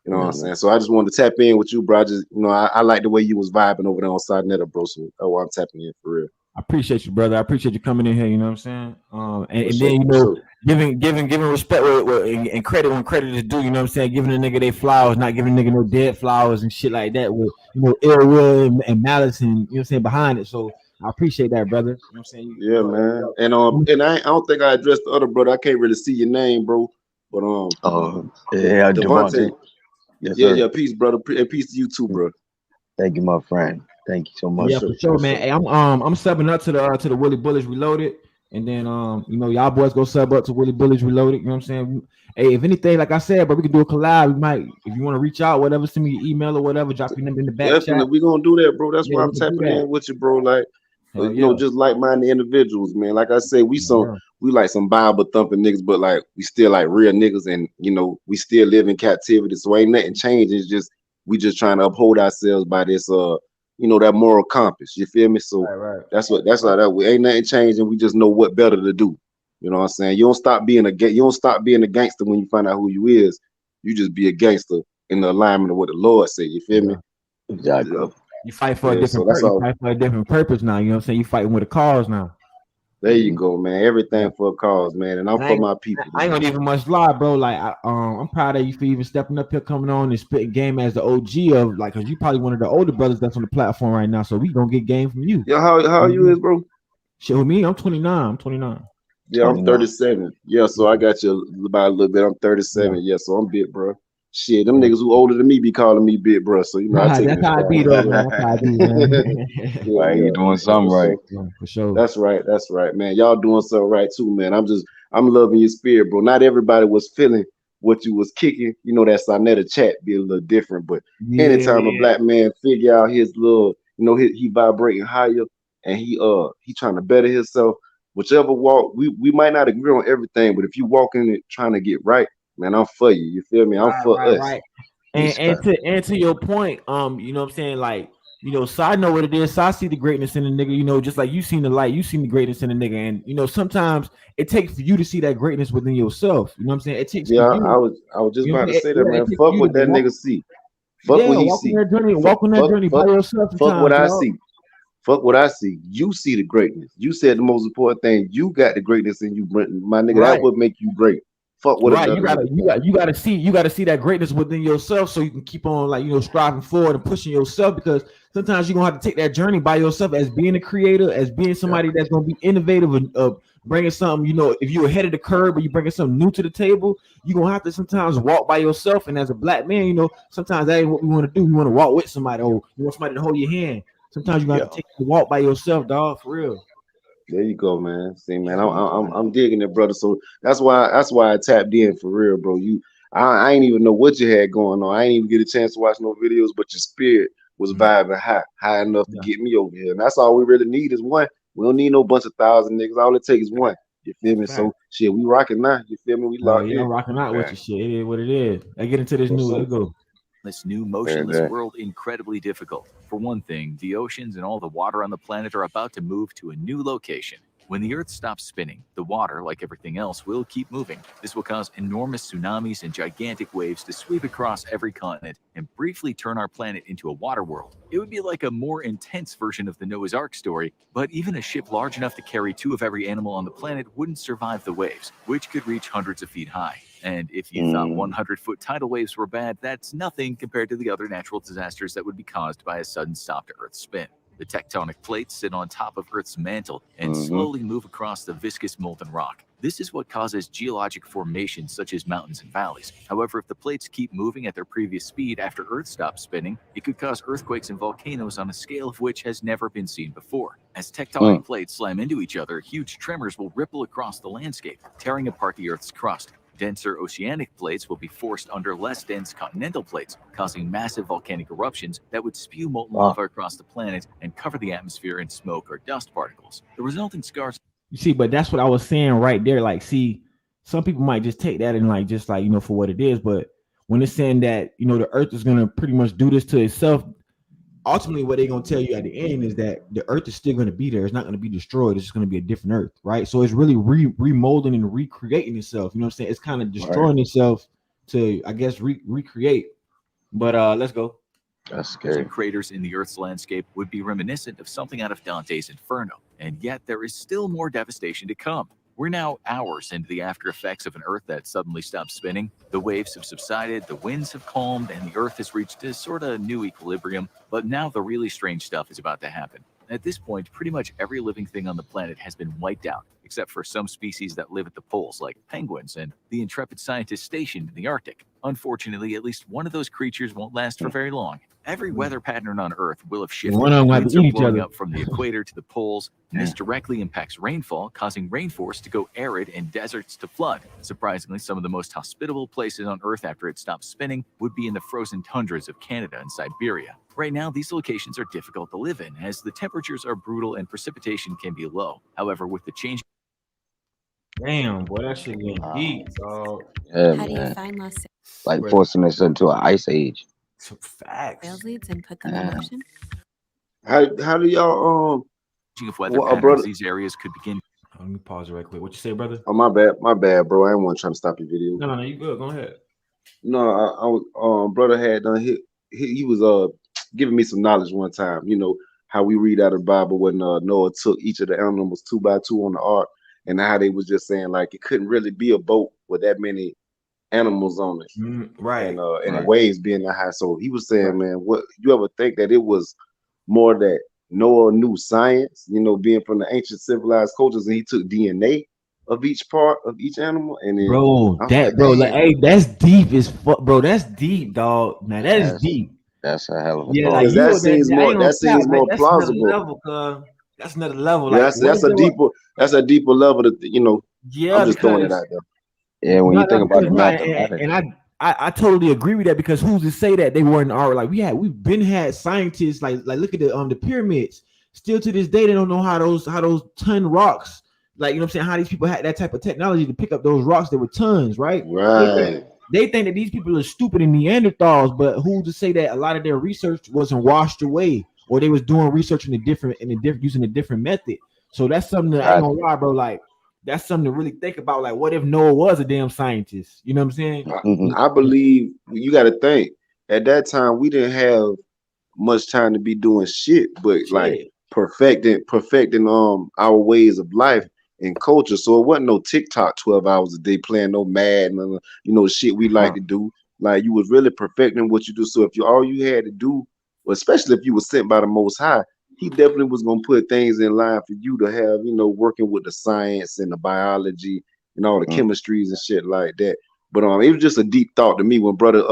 you know what I'm saying. So I just wanted to tap in with you, bro. I just, you know, I like the way you was vibing over there on Side Netter, bro. So that's why I'm tapping in for real. I appreciate you, brother. I appreciate you coming in here. You know what I'm saying? And sure, then you for know, sure. giving respect and credit when credit is due. You know what I'm saying? Giving a nigga their flowers, not giving a nigga no dead flowers and shit like that. With you know ill will and malice and you know what I'm saying behind it. So I appreciate that, brother. You know what I'm saying? Yeah, man. And I don't think I addressed the other brother. I can't really see your name, bro. But Yeah, Devontae. Devontae. Yes, Yeah, sir. yeah. Peace, brother. And peace to you too, bro. Thank you, my friend. Thank you so much. Yeah, for sure, man. Hey, I'm subbing up to the Willie Bullets Reloaded, and then you know y'all boys go sub up to Willie Bullets Reloaded. You know what I'm saying? Hey, if anything, like I said, but we can do a collab. We might, if you want to reach out, whatever, send me your email or whatever, drop your number in the back Definitely, chat. we gonna do that, bro. That's Yeah, why we I'm can do tapping that. in with you, bro. Like, Hell you know, yeah. just like-minded individuals, man. Like I said, we like some Bible thumping niggas, but like we still like real niggas, and you know, we still live in captivity. So ain't nothing changed. It's just we just trying to uphold ourselves by this, you know, that moral compass. You feel me? So Right. that's how that we ain't nothing changing. We just know what better to do. You know what I'm saying? You don't stop being a gangster when you find out who you is. You just be a gangster in the alignment of what the Lord said. You feel me? Exactly. Yeah. You fight for a Yeah, so different that's purpose. You all. fight for a different purpose now. You know what I'm saying? You fighting with a cause now. There you go, man. Everything for a cause, man. And I'm And for my people. I ain't gonna even much lie, bro. Like I'm proud of you for even stepping up here, coming on and spitting game as the OG of like, cause you probably one of the older brothers that's on the platform right now. So we gonna get game from you. Yeah, how you is, bro? Shit with me, I'm 29. Yeah, I'm 37. Yeah, so I got you about a little bit. I'm 37. Yeah, so I'm big, bro. Shit, them niggas who older than me be calling me big, bro. So you know, I take it in That's how I stride. be though, man. That's how I be, man. Right, you doing something right. For sure. That's right, man. Y'all doing something right too, man. I'm loving your spirit, bro. Not everybody was feeling what you was kicking. You know, that Sonetta chat be a little different, but anytime a black man figure out his little, you know, he vibrating higher and he trying to better himself, whichever walk, we might not agree on everything, but if you walk in it trying to get right, man, I'm for you. You feel me? I'm for us. Right. And to your point, you know what I'm saying, like, you know, so I know what it is. So I see the greatness in the nigga, you know, just like you seen the light, you seen the greatness in the nigga. And you know, sometimes it takes for you to see that greatness within yourself. You know what I'm saying? It takes for you. I was just about to say that, man. It takes Fuck you what to that walk, nigga see. Fuck what he walk on see. that journey, by yourself Fuck what sometimes, I dog. see. Fuck what I see. You see the greatness. You said the most important thing. You got the greatness in you, Brenton. My nigga, that Right. would make you great. Fuck what Right, another nigga think. you gotta see that greatness within yourself, so you can keep on, like, you know, striving forward and pushing yourself, because sometimes you're gonna have to take that journey by yourself as being a creator, as being somebody that's gonna be innovative and bringing something. You know, if you're ahead of the curve or you bringing something new to the table, you're gonna have to sometimes walk by yourself. And as a black man, you know, sometimes that ain't what we want to do. We want to walk with somebody, or you want somebody to hold your hand. Sometimes you have to take the walk by yourself, dog, for real. There you go, man. See, man, I'm digging it, brother. So that's why I tapped in for real, bro. I ain't even know what you had going on. I ain't even get a chance to watch no videos, but your spirit was vibing high enough to get me over here. And that's all we really need is one. We don't need no bunch of thousand niggas. All it takes is one. You feel me? So shit, we rocking now. You feel me? We locked Yeah, in. I'm rocking out with your shit. It is what it is. I get into this What's new. up? Let's go. This new motionless world incredibly difficult. For one thing, the oceans and all the water on the planet are about to move to a new location. When the Earth stops spinning, the water, like everything else, will keep moving. This will cause enormous tsunamis and gigantic waves to sweep across every continent and briefly turn our planet into a water world. It would be like a more intense version of the Noah's Ark story, but even a ship large enough to carry 2 of every animal on the planet wouldn't survive the waves, which could reach hundreds of feet high. And if you thought 100-foot tidal waves were bad, that's nothing compared to the other natural disasters that would be caused by a sudden stop to Earth's spin. The tectonic plates sit on top of Earth's mantle and slowly move across the viscous molten rock. This is what causes geologic formations such as mountains and valleys. However, if the plates keep moving at their previous speed after Earth stops spinning, it could cause earthquakes and volcanoes on a scale of which has never been seen before. As tectonic plates slam into each other, huge tremors will ripple across the landscape, tearing apart the Earth's crust. Denser oceanic plates will be forced under less dense continental plates, causing massive volcanic eruptions that would spew molten lava across the planet and cover the atmosphere in smoke or dust particles. The resulting scars. You see, but that's what I was saying right there. Like, see, some people might just take that and like just like, you know, for what it is. But when it's saying that, you know, the Earth is gonna pretty much do this to itself, ultimately what they're gonna tell you at the end is that the Earth is still gonna be there. It's not gonna be destroyed. It's just gonna be a different Earth, right? So it's really remolding and recreating itself. You know what I'm saying? It's kind of destroying itself to, I guess, recreate. But let's go. That's scary. Craters in the Earth's landscape would be reminiscent of something out of Dante's Inferno, and yet there is still more devastation to come. We're now hours into the after effects of an Earth that suddenly stopped spinning. The waves have subsided, the winds have calmed, and the Earth has reached a sort of new equilibrium. But now the really strange stuff is about to happen. At this point, pretty much every living thing on the planet has been wiped out, except for some species that live at the poles, like penguins and the intrepid scientists stationed in the Arctic. Unfortunately, at least one of those creatures won't last for very long. Every weather pattern on Earth will have shifted. One of them have Winds to are eat each blowing other. up from the equator to the poles, and this directly impacts rainfall, causing rainforests to go arid and deserts to flood. Surprisingly, some of the most hospitable places on Earth after it stops spinning would be in the frozen tundras of Canada and Siberia. Right now, these locations are difficult to live in, as the temperatures are brutal and precipitation can be low. However, with the change. Damn, boy, that shit getting deep, dog. Yeah, How do you man. find lost Like forcing us into an ice age. Some facts. sales leads and put them in motion? How do y'all of weather well, patterns, brother? these areas could begin. Let me pause it right quick. What you say, brother? Oh, my bad, bro. I ain't want trying to stop your video. No, you good. Go ahead. No, I was brother had done he was giving me some knowledge one time. You know how we read out of the Bible when Noah took each of the animals 2 by 2 on the ark, and how they was just saying like it couldn't really be a boat with that many animals on it, right? And the waves being that high. So he was saying, man, what you ever think that it was more that Noah knew science, you know, being from the ancient civilized cultures, and he took DNA of each part of each animal, and then Bro, I'm that like, bro, like, damn. hey, that's deep as fuck, bro. That's deep, dog. Now that is deep. That's a hell of a Yeah, thought. like Because you that know seems I more ain't gonna cap, like, that's plausible. another level, cuz. That's another level. Yeah, Like, what that's if a there was- deeper level to, you know. Yeah, I'm just throwing it because out there. Yeah, when you think about the and mathematics. I totally agree with that, because who's to say that they weren't already, like, we've been had scientists like look at the pyramids. Still to this day, they don't know how those ton rocks, like, you know what I'm saying, how these people had that type of technology to pick up those rocks that were tons, right? Right. They think that these people are stupid and Neanderthals, but who's to say that a lot of their research wasn't washed away, or they was doing research using a different method? So that's something that I ain't gonna lie, bro. Like, that's something to really think about. Like, what if Noah was a damn scientist? You know what I'm saying? I believe you got to think at that time we didn't have much time to be doing shit, but like perfecting our ways of life and culture. So it wasn't no TikTok 12 hours a day playing no mad, and you know, shit we like to do. Like, you was really perfecting what you do. So if all you had to do, especially if you were sent by the Most High, he definitely was gonna put things in line for you to have, you know, working with the science and the biology and all the chemistries and shit like that. But it was just a deep thought to me when brother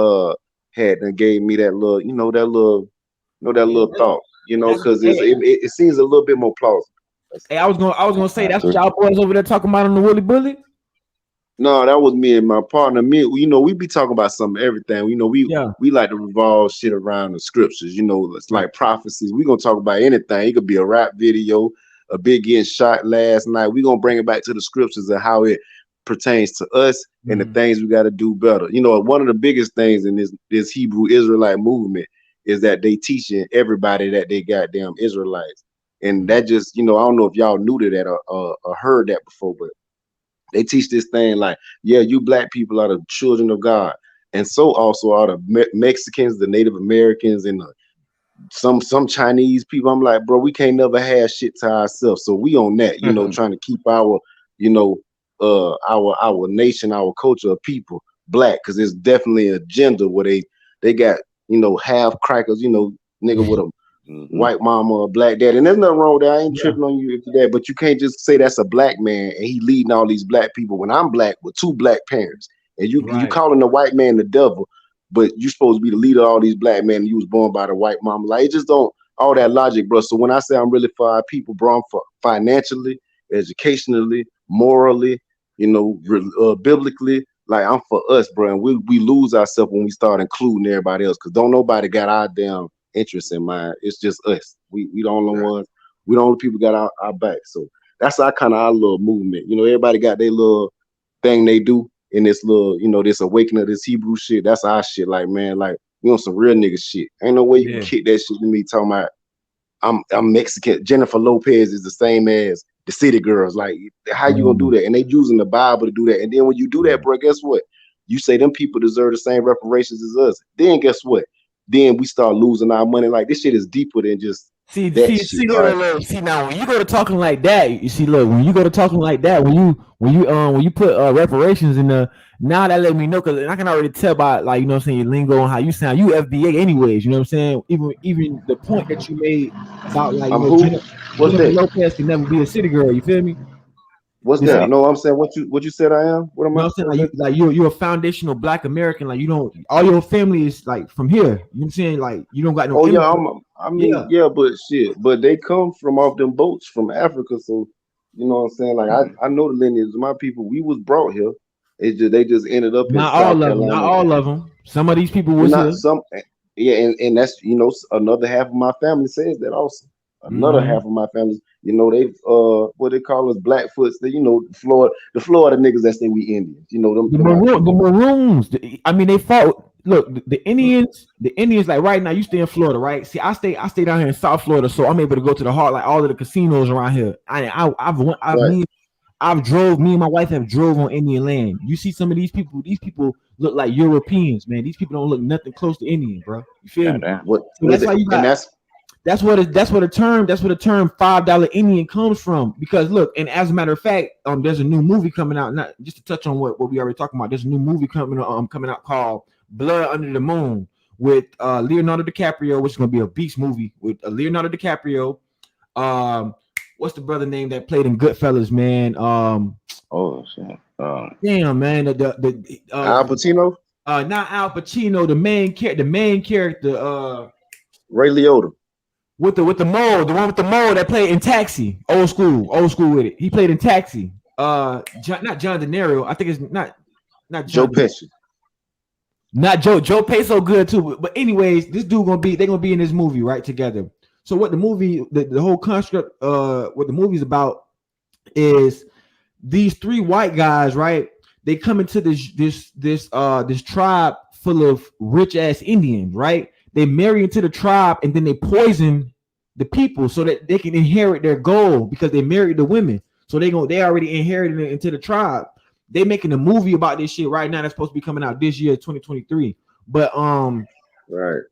had and gave me that little, little thought, you know, because it seems a little bit more plausible. Hey, I was gonna say that's what y'all boys over there talking about on the Woolly Bully. No, that was me and my partner. We be talking about some everything. You know, we like to revolve shit around the scriptures. You know, it's like prophecies. We gonna talk about anything. It could be a rap video, a big getting shot last night. We gonna bring it back to the scriptures and how it pertains to us and the things we got to do better. You know, one of the biggest things in this Hebrew Israelite movement is that they teaching everybody that they goddamn Israelites, and that just, you know, I don't know if y'all knew that or heard that before, but they teach this thing like, yeah, you black people are the children of God, and so also are the Mexicans, the Native Americans, and some Chinese people. I'm like, bro, we can't never have shit to ourselves, so we on that, you know, trying to keep our, you know, our nation, our culture of people, black, because it's definitely an agenda where they got, you know, half crackers, you know, nigga with a white mama or black dad, and there's nothing wrong with that. I ain't tripping on you if you're that, but you can't just say that's a black man and he leading all these black people when I'm black with 2 black parents, and you calling the white man the devil, but you supposed to be the leader of all these black men, and you was born by the white mama. Like, it just don't all that logic, bro. So when I say I'm really for our people, bro, I'm for financially, educationally, morally, you know, biblically. Like, I'm for us, bro, and we lose ourselves when we start including everybody else, because don't nobody got our damn interest in mind. It's just us. We the only ones. We the only people got our back. So that's our kind of our little movement. You know, everybody got their little thing they do in this little, you know, this awakening of this Hebrew shit. That's our shit. Like, man, like, we on some real nigga shit. Ain't no way you can kick that shit to me talking about I'm Mexican. Jennifer Lopez is the same as the City Girls. Like, how you gonna do that? And they using the Bible to do that. And then when you do that, bro, guess what? You say them people deserve the same reparations as us. Then guess what? Then we start losing our money. Like, this shit is deeper than just See, shit, right? see now when you go to talking like that, you see, look, when you go to talking like that, when you put reparations in the, now that let me know, because I can already tell by, like, you know what I'm saying, your lingo and how you sound. You FBA anyways, you know what I'm saying? Even the point that you made about, like, you know, who? What's Jennifer that? Lopez can never be a city girl, you feel me? What's that? No, I'm saying what you said I am. What am I? I'm saying, like you're a foundational Black American. Like, you don't, all your family is like from here. You know what I'm saying? Like, you don't got no. Oh yeah, I mean, yeah, but shit, but they come from off them boats from Africa, so you know what I'm saying. Like, I know the lineage of my people. We was brought here. It's just they just ended up in Not South all of them. Not Carolina. all of them. Some of these people Well, was here. not some, yeah, and that's, you know, another half of my family says that also. Another half of my family, you know, they what they call us Blackfoots. They, you know, the Florida niggas that say we Indians. You know them. The Maroons. I mean, they fought. Look, the Indians. Like right now, you stay in Florida, right? See, I stay down here in South Florida, so I'm able to go to the heart, like all of the casinos around here. Me and my wife have drove on Indian land. You see some of these people. These people look like Europeans, man. These people don't look nothing close to Indian, bro. You feel me? So that's why you got. That's where the term $5 Indian comes from. Because look, and as a matter of fact, there's a new movie coming out. Not just to touch on what we already talking about. There's a new movie coming out called Blood Under the Moon with Leonardo DiCaprio, which is gonna be a beast movie with Leonardo DiCaprio. What's the brother name that played in Goodfellas, man? Oh shit. Damn, man. Al Pacino. Not Al Pacino. The main character. Ray Liotta. With the mole, the one with the mole that played in Taxi, old school with it. He played in Taxi. Not John De Niro. I think it's not Joe Pesci. Not Joe. Joe Pesci good too. But anyways, this dude they're gonna be in this movie right together. So what the movie, the whole construct, what the movie's about is these 3 white guys, right? They come into this tribe full of rich ass Indians, right? They marry into the tribe and then they poison the people so that they can inherit their gold because they married the women. So they already inherited it into the tribe. They making a movie about this shit right now. That's supposed to be coming out this year, 2023. But right.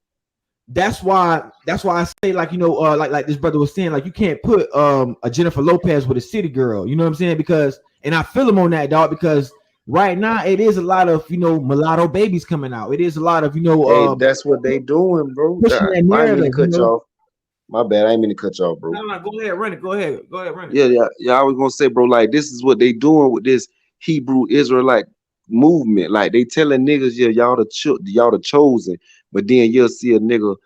That's why I say, like, you know, like this brother was saying, like, you can't put a Jennifer Lopez with a city girl. You know what I'm saying? Because, and I feel him on that, dog, because right now it is a lot of, you know, mulatto babies coming out. It is a lot of, you know, hey, that's what they doing, bro. I didn't mean to cut you off. My bad. I didn't mean to cut you off, bro. No, go ahead, run it. Go ahead, run it. Yeah. I was gonna say, bro, like, this is what they doing with this Hebrew Israelite movement. Like, they telling niggas, yeah, y'all the chosen, but then you'll see a nigga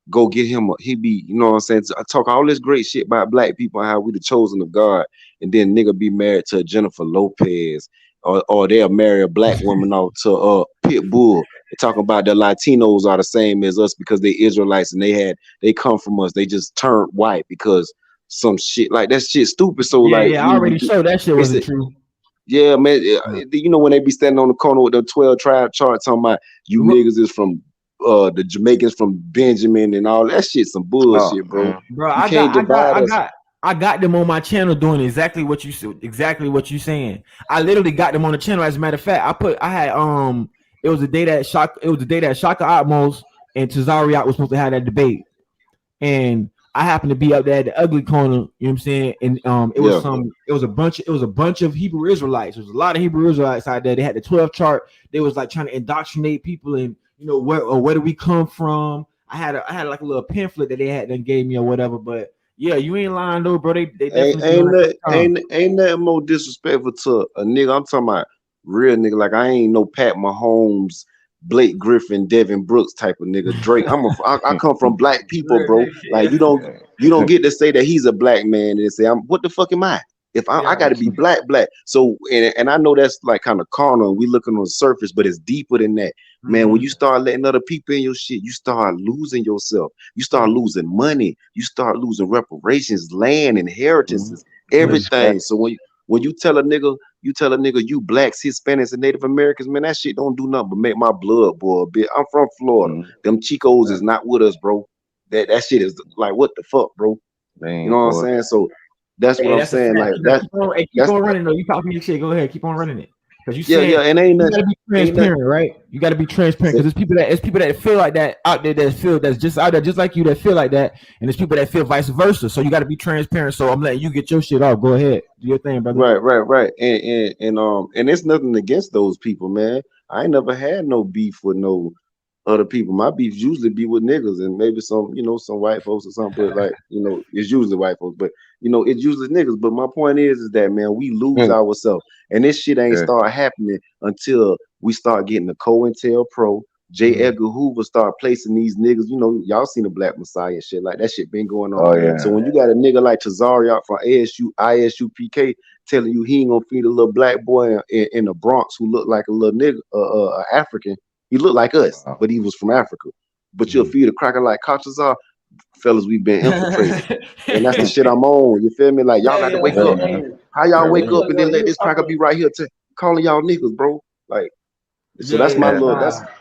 go get him he be, you know what I'm saying, I talk all this great shit about black people, how we the chosen of God, and then nigga be married to Jennifer Lopez, or they'll marry a black woman out to Pitbull, and talking about the Latinos are the same as us because they Israelites and they come from us, they just turned white because some shit, like, that shit stupid. So I already showed that shit wasn't true. Yeah, man. You know, when they be standing on the corner with the 12 tribe chart talking about you niggas is from the Jamaicans from Benjamin and all that shit, some bullshit, bro. Bro, I got them on my channel doing exactly what you saying. I literally got them on the channel. As a matter of fact, it was the day that Shaka Atmos and Tazariot was supposed to have that debate, and I happened to be up there at the ugly corner, you know what I'm saying? And it was a bunch of Hebrew Israelites. There was a lot of Hebrew Israelites out there. They had the 12 chart. They was like trying to indoctrinate people and where do we come from? I had like a little pamphlet that they gave me or whatever, but yeah, you ain't lying though, bro. They definitely ain't nothing more disrespectful to a nigga. I'm talking about real nigga. Like I ain't no Pat Mahomes, Blake Griffin, Devin Brooks type of nigga. Drake. I come from black people, bro. Like you don't get to say that he's a black man and say what the fuck am I? If I got to be black. So and I know that's like kind of carnal. And we looking on the surface, but it's deeper than that. Man, when you start letting other people in your shit, you start losing yourself. You start losing money. You start losing reparations, land, inheritances, everything. So when you tell a nigga you blacks, Hispanics, and Native Americans, man, that shit don't do nothing but make my blood boil a bit. I'm from Florida. Them Chicos is not with us, bro. That shit is like, what the fuck, bro? You know what I'm saying? So that's what I'm saying. Like keep on running though. You talking your shit. Go ahead, keep on running it. Because you said and ain't you gotta be transparent, right? You gotta be transparent because there's people that feel like that out there that's just out there just like you that feel like that, and there's people that feel vice versa. So you gotta be transparent. So I'm letting you get your shit off. Go ahead, do your thing, brother. Right. And it's nothing against those people, man. I ain't never had no beef with no other people. My beef usually be with niggas and maybe some white folks or something, but like, it's usually white folks, but it's usually niggas. But my point is that, man, we lose ourselves. And this shit ain't start happening until we start getting the COINTELPRO. J. Edgar Hoover start placing these niggas. Y'all seen the Black Messiah and shit. Like that shit been going on. Oh, yeah. So when you got a nigga like Tazariak from ISUPK telling you he ain't gonna feed a little black boy in the Bronx who look like a little nigga, African. He looked like us, but he was from Africa. But you'll feed a cracker like Cochazar, fellas, we've been infiltrated. And that's the shit I'm on. You feel me? Like, y'all got to wake up. How y'all wake up and then let this cracker be right here calling y'all niggas, bro? Like, so that's my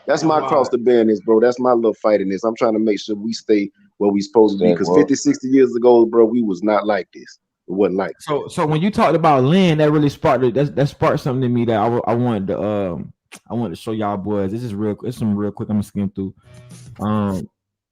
that's my cross to bear in this, bro. That's my little fight in this. I'm trying to make sure we stay where we supposed to be. Because 50, 60 years ago, bro, we was not like this. It wasn't like this. So when you talked about land, that really sparked it. That sparked something in me that I wanted to show y'all boys. This is real. It's some real quick. I'm gonna skim through.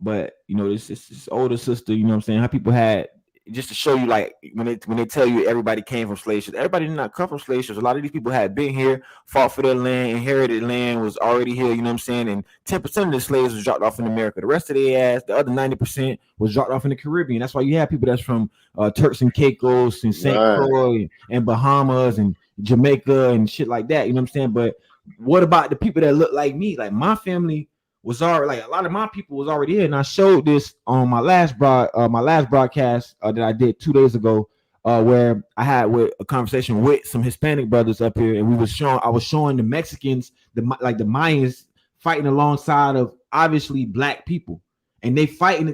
But this older sister. You know what I'm saying? How people had just to show you, like when they tell you everybody came from slave ships. Everybody did not come from slave ships. A lot of these people had been here, fought for their land, inherited land, was already here. You know what I'm saying? And 10% of the slaves was dropped off in America. The rest of their ass, the other 90% was dropped off in the Caribbean. That's why you have people that's from Turks and Caicos and St. Croix and Bahamas and Jamaica and shit like that. You know what I'm saying? But what about the people that look like me? Like my family was already, like a lot of my people was already here, and I showed this on my last broadcast that I did 2 days ago, where I had with a conversation with some Hispanic brothers up here, and I was showing the Mexicans, the Mayans fighting alongside of obviously black people, and they fighting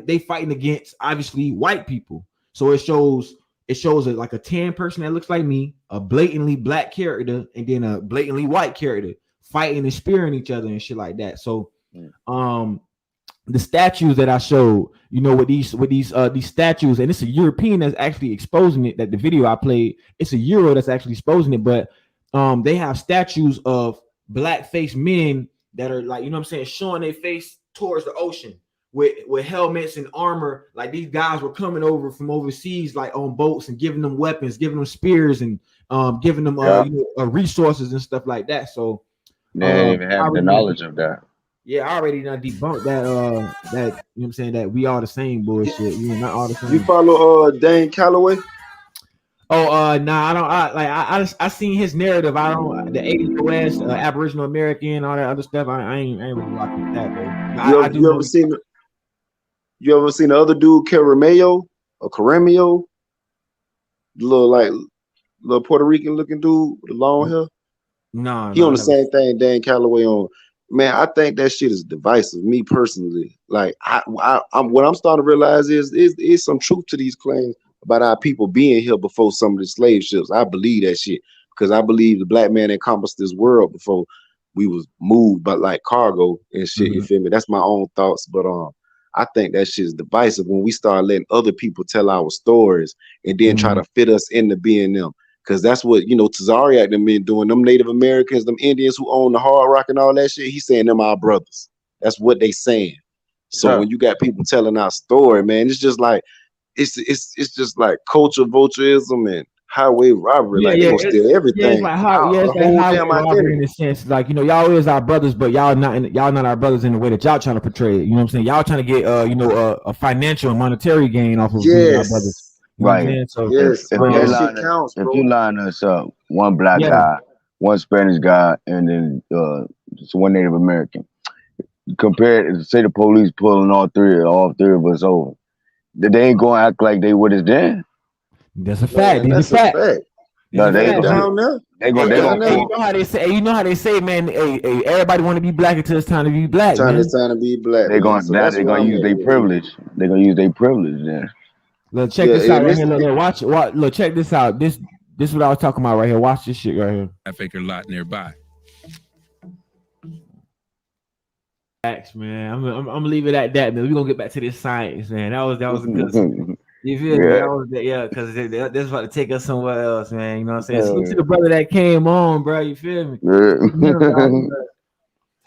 against obviously white people. So it shows like a tan person that looks like me, a blatantly black character, and then a blatantly white character fighting and spearing each other and shit like that. So the statues that I showed, with these statues, and it's a European that's actually exposing it. That the video I played, it's a Euro that's actually exposing it, but they have statues of black faced men that are like, showing their face towards the ocean with helmets and armor. Like these guys were coming over from overseas, like on boats, and giving them weapons, giving them spears, and giving them resources and stuff like that. So they even have the knowledge of that. Yeah, I already done debunked that that we all the same bullshit. We're not all the same. You follow Dane Calloway? Oh, nah, I don't. I seen his narrative. I don't, the ADOS, Aboriginal American, all that other stuff. I ain't really rocking with that though. You ever seen the other dude, Caremeo or Caremeo? Little Puerto Rican looking dude with the long hair? No, he on the same thing Dan Calloway on. Man, I think that shit is divisive. Me personally, like I'm what I'm starting to realize is some truth to these claims about our people being here before some of the slave ships. I believe that shit because I believe the black man encompassed this world before we was moved by like cargo and shit. You feel me? That's my own thoughts, but I think that shit is divisive when we start letting other people tell our stories and then try to fit us into being them. Because that's what, Tazariak them been doing. Them Native Americans, them Indians who own the Hard Rock and all that shit, he's saying them our brothers. That's what they saying. So when you got people telling our story, man, it's just like, it's just like culture vulturism and highway robbery. Yeah, Like they yeah, gonna steal it's everything, like how our it's like whole highway damn robbery in identity. a sense. Like, y'all is our brothers, but y'all not our brothers in the way that y'all trying to portray it. You know what I'm saying? Y'all trying to get a financial and monetary gain off of being our brothers. Yes, You know what I'm Right. saying? So yes, If but they that shit line counts, if you bro. line us up, one black yeah, guy, one Spanish guy, and then just one Native American. Compare say the police pulling all three of us over. They ain't gonna act like they with us then. that's a fact. Man, These are that's a facts. fact. These No, are they They facts. gonna down there. they They gonna they down gonna there. You pull. know how they say. You know how they say, man. Everybody want to be black until it's time to be black, Time man. it's time to be black, They man. gonna So now that's they where gonna I'm use at their with it. privilege. They gonna use their privilege then. Look, check Yeah, this out and right this here. Look, watch. Look, check this out. This is what I was talking about right here. Watch this shit right here. Acre lot nearby. Facts, man. I'm gonna leave it at that, man. We're gonna get back to this science, man. That was a good. You feel me? Yeah. That was yeah, because this about to take us somewhere else, man. You know what I'm saying? Hell Salute to the brother that came on, bro. You feel me? yeah.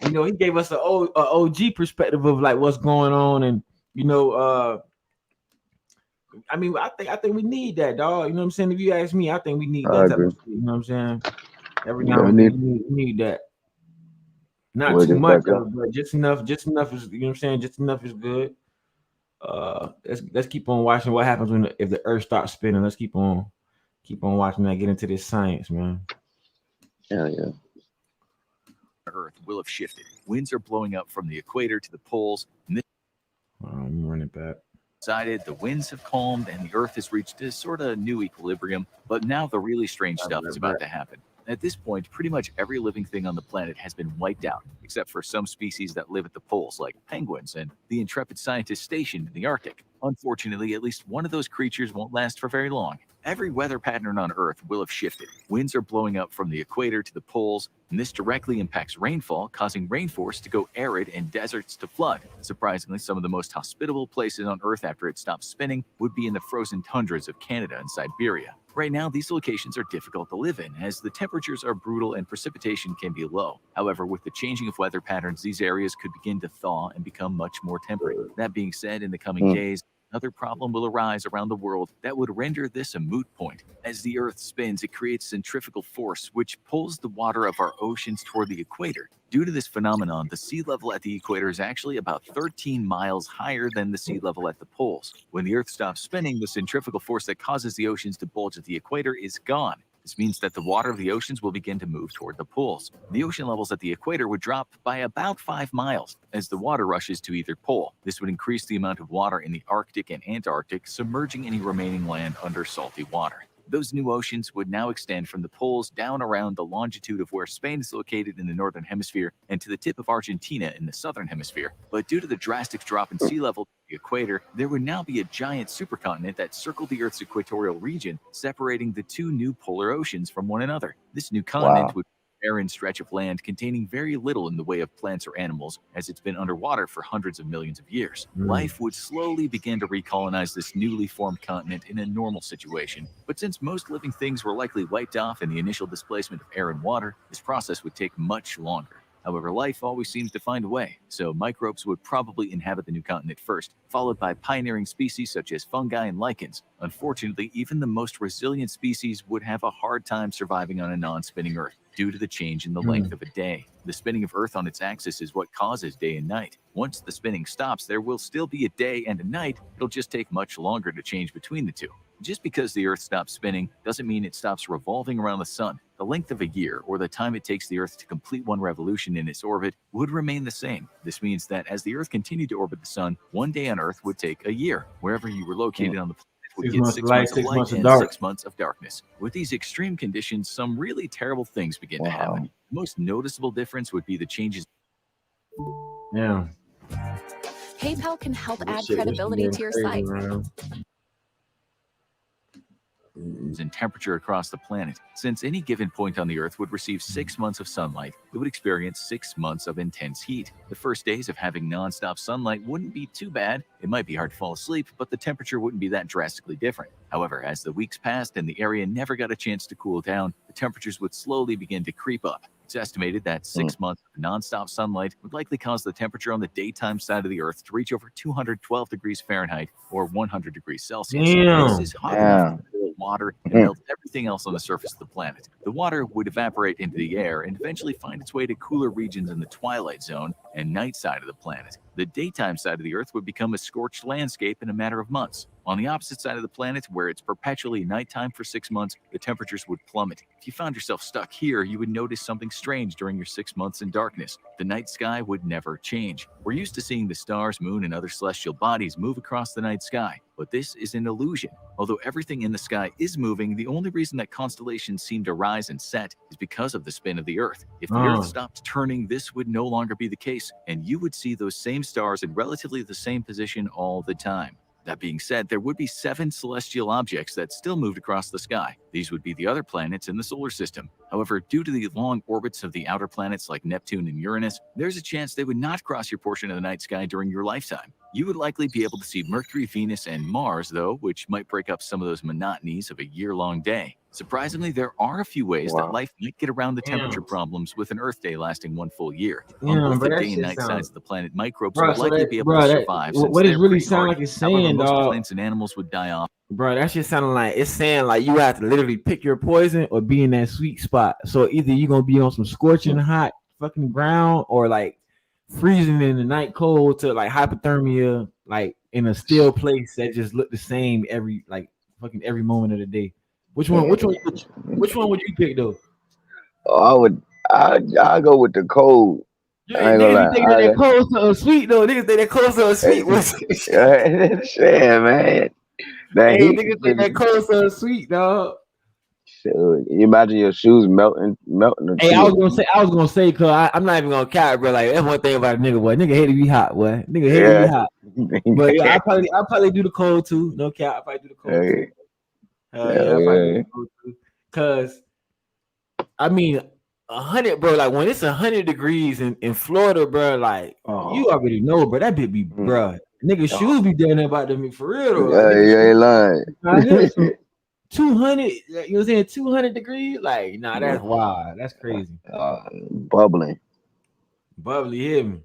He gave us an OG perspective of like what's going on, and I mean, I think we need that, dog. You know what I'm saying? If you ask me, I think we need I that type agree. of shit. You know what I'm saying? Every Yeah, now we and need then we need that. Not wake too us much back of up. it, but just enough. Just enough is, you know what I'm saying? Just enough is good. Let's keep on watching what happens if the Earth starts spinning. Let's keep on watching that. Get into this science, man. Hell yeah. Earth will have shifted. Winds are blowing up from the equator to the poles. I'm running back. Decided the winds have calmed and the Earth has reached a sort of new equilibrium. But now the really strange stuff is about to happen. At this point, pretty much every living thing on the planet has been wiped out, except for some species that live at the poles, like penguins and the intrepid scientists stationed in the Arctic. Unfortunately, at least one of those creatures won't last for very long. Every weather pattern on Earth will have shifted. Winds are blowing up from the equator to the poles, and this directly impacts rainfall, causing rainforests to go arid and deserts to flood. Surprisingly, some of the most hospitable places on Earth after it stops spinning would be in the frozen tundras of Canada and Siberia. Right now, these locations are difficult to live in, as the temperatures are brutal and precipitation can be low. However, with the changing of weather patterns, these areas could begin to thaw and become much more temperate. That being said, in the coming days, another problem will arise around the world that would render this a moot point. As the Earth spins, it creates centrifugal force, which pulls the water of our oceans toward the equator. Due to this phenomenon, the sea level at the equator is actually about 13 miles higher than the sea level at the poles. When the Earth stops spinning, the centrifugal force that causes the oceans to bulge at the equator is gone. This means that the water of the oceans will begin to move toward the poles. The ocean levels at the equator would drop by about 5 miles as the water rushes to either pole. This would increase the amount of water in the Arctic and Antarctic, submerging any remaining land under salty water. Those new oceans would now extend from the poles down around the longitude of where Spain is located in the northern hemisphere and to the tip of Argentina in the southern hemisphere. But due to the drastic drop in sea level at the equator, there would now be a giant supercontinent that circled the Earth's equatorial region, separating the two new polar oceans from one another. This new continent would barren stretch of land containing very little in the way of plants or animals, as it's been underwater for hundreds of millions of years. Life would slowly begin to recolonize this newly formed continent in a normal situation. But since most living things were likely wiped off in the initial displacement of air and water, this process would take much longer. However, life always seems to find a way, so microbes would probably inhabit the new continent first, followed by pioneering species such as fungi and lichens. Unfortunately, even the most resilient species would have a hard time surviving on a non-spinning Earth due to the change in the length of a day. The spinning of Earth on its axis is what causes day and night. Once the spinning stops, there will still be a day and a night. It'll just take much longer to change between the two. Just because the Earth stops spinning doesn't mean it stops revolving around the sun. The length of a year, or the time it takes the Earth to complete one revolution in its orbit, would remain the same. This means that as the Earth continued to orbit the sun, one day on Earth would take a year. Wherever you were located on the planet would 6 get months 6 of light, months of 6 light months of and dark. 6 months of darkness. With these extreme conditions, some really terrible things begin to happen. The most noticeable difference would be the changes. Yeah. PayPal can help This add shit was credibility getting to your crazy, site. man. And temperature across the planet. Since any given point on the Earth would receive 6 months of sunlight, it would experience 6 months of intense heat. The first days of having non-stop sunlight wouldn't be too bad. It might be hard to fall asleep, but the temperature wouldn't be that drastically different. However, as the weeks passed and the area never got a chance to cool down, the temperatures would slowly begin to creep up. It's estimated that 6 months of nonstop sunlight would likely cause the temperature on the daytime side of the Earth to reach over 212 degrees Fahrenheit or 100 degrees Celsius. This is hot enough to boil water and melt everything else on the surface of the planet. The water would evaporate into the air and eventually find its way to cooler regions in the twilight zone and night side of the planet. The daytime side of the Earth would become a scorched landscape in a matter of months. On the opposite side of the planet, where it's perpetually nighttime for 6 months, the temperatures would plummet. If you found yourself stuck here, you would notice something strange during your 6 months in darkness. The night sky would never change. We're used to seeing the stars, moon, and other celestial bodies move across the night sky, but this is an illusion. Although everything in the sky is moving, the only reason that constellations seem to rise and set is because of the spin of the Earth. If the Earth stopped turning, this would no longer be the case, and you would see those same stars in relatively the same position all the time. That being said, there would be 7 celestial objects that still moved across the sky. These would be the other planets in the solar system. However, due to the long orbits of the outer planets like Neptune and Uranus, there's a chance they would not cross your portion of the night sky during your lifetime. You would likely be able to see Mercury, Venus, and Mars, though, which might break up some of those monotonies of a year-long day. Surprisingly, there are a few ways that life might get around the temperature problems with an Earth day lasting 1 full year. On both the day and night sides of the planet, microbes would likely be able to survive. What it really sound like it's saying, most dog. plants and animals would die off. Bro, that shit sounding like it's saying like you have to literally pick your poison or be in that sweet spot. So either you're gonna be on some scorching hot fucking ground or like freezing in the night cold to like hypothermia, like in a still place that just look the same every moment of the day. Which one would you pick though? I'd go with the cold. I ain't gonna lie. Niggas think that cold to sweet though. Niggas think that cold to sweet was yeah, man. That heat niggas think that cold to sweet, dog. Sure. You imagine your shoes melting. Hey, I was gonna say, cause I'm not even gonna cap, bro. Like that's one thing about a nigga, boy. Nigga hate to be hot, boy. Nigga hate to be hot. But yeah, I probably do the cold too. No cap, I probably do the cold too. I probably do the cold too. Cause I mean, 100, bro. Like when it's 100 degrees in Florida, bro. Like you already know, bro. That bitch be, bro. Nigga shoes be down there about them for real. Though. Yeah, you ain't lying. 200, you know what I'm saying? 200 degrees? Like, nah, that's wild. That's crazy. Bubbling. Bubbly hit me.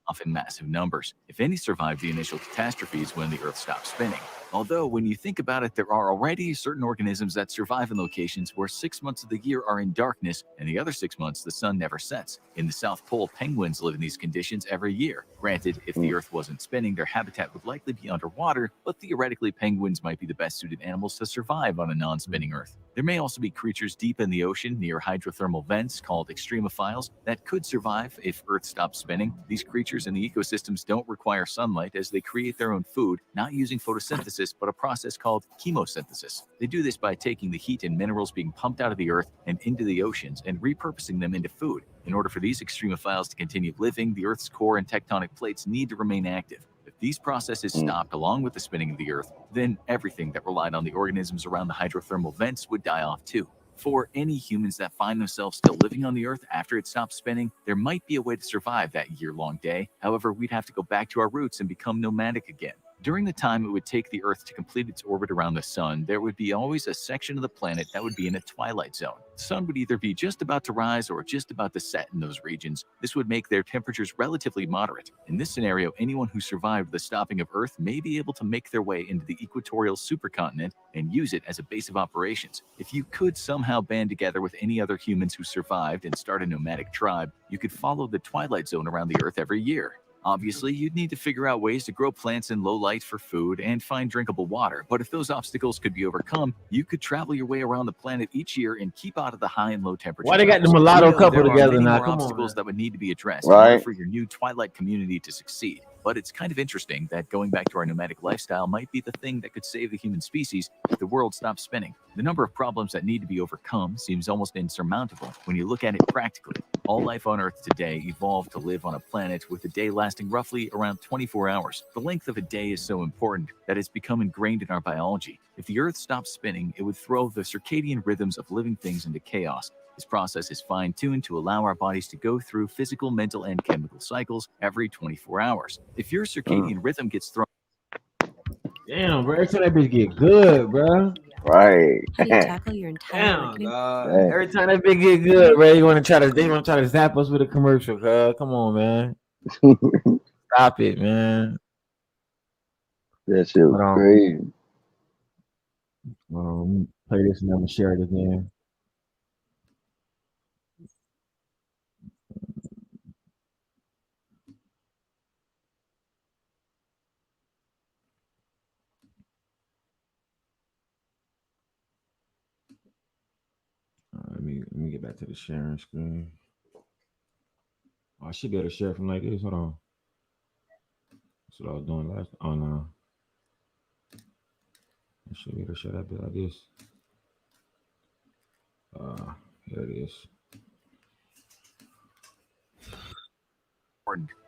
Often massive numbers. If any survive the initial catastrophes when the Earth stops spinning. Although, when you think about it, there are already certain organisms that survive in locations where 6 months of the year are in darkness and the other 6 months the sun never sets. In the South Pole, penguins live in these conditions every year. Granted, if the Earth wasn't spinning, their habitat would likely be underwater, but theoretically, penguins might be the best suited animals to survive on a non-spinning Earth. There may also be creatures deep in the ocean near hydrothermal vents called extremophiles that could survive if Earth stops spinning. These creatures in the ecosystems don't require sunlight as they create their own food, not using photosynthesis, but a process called chemosynthesis. They do this by taking the heat and minerals being pumped out of the Earth and into the oceans and repurposing them into food. In order for these extremophiles to continue living, the Earth's core and tectonic plates need to remain active. If these processes stopped along with the spinning of the Earth, then everything that relied on the organisms around the hydrothermal vents would die off too. For any humans that find themselves still living on the Earth after it stops spinning, there might be a way to survive that year-long day. However, we'd have to go back to our roots and become nomadic again. During the time it would take the Earth to complete its orbit around the sun, there would be always a section of the planet that would be in a twilight zone. The sun would either be just about to rise or just about to set in those regions. This would make their temperatures relatively moderate. In this scenario, anyone who survived the stopping of Earth may be able to make their way into the equatorial supercontinent and use it as a base of operations. If you could somehow band together with any other humans who survived and start a nomadic tribe, you could follow the twilight zone around the Earth every year. Obviously, you'd need to figure out ways to grow plants in low light for food and find drinkable water, but if those obstacles could be overcome, you could travel your way around the planet each year and keep out of the high and low temperatures. Why they got the mulatto couple together now? There are Come obstacles on, that would need to be addressed in order for your new twilight community to succeed. But it's kind of interesting that going back to our nomadic lifestyle might be the thing that could save the human species if the world stops spinning. The number of problems that need to be overcome seems almost insurmountable when you look at it practically. All life on Earth today evolved to live on a planet with a day lasting roughly around 24 hours. The length of a day is so important that it's become ingrained in our biology. If the Earth stopped spinning, it would throw the circadian rhythms of living things into chaos. This process is fine-tuned to allow our bodies to go through physical, mental, and chemical cycles every 24 hours. If your circadian rhythm gets thrown... Damn, bro, every time that bitch get good, bro. Right. How do you tackle your entire Damn, marketing? Dang. every time that big get good, Ray, they want to try to zap us with a commercial. Come on, man. Stop it, man. That shit was Hold on. crazy. Play this and then we'll share it again. Let me get back to the sharing screen. Oh, I should be able to share from like this. Hold on. That's what I was doing last. Oh no. I should be able to share that bit like this. Here it is.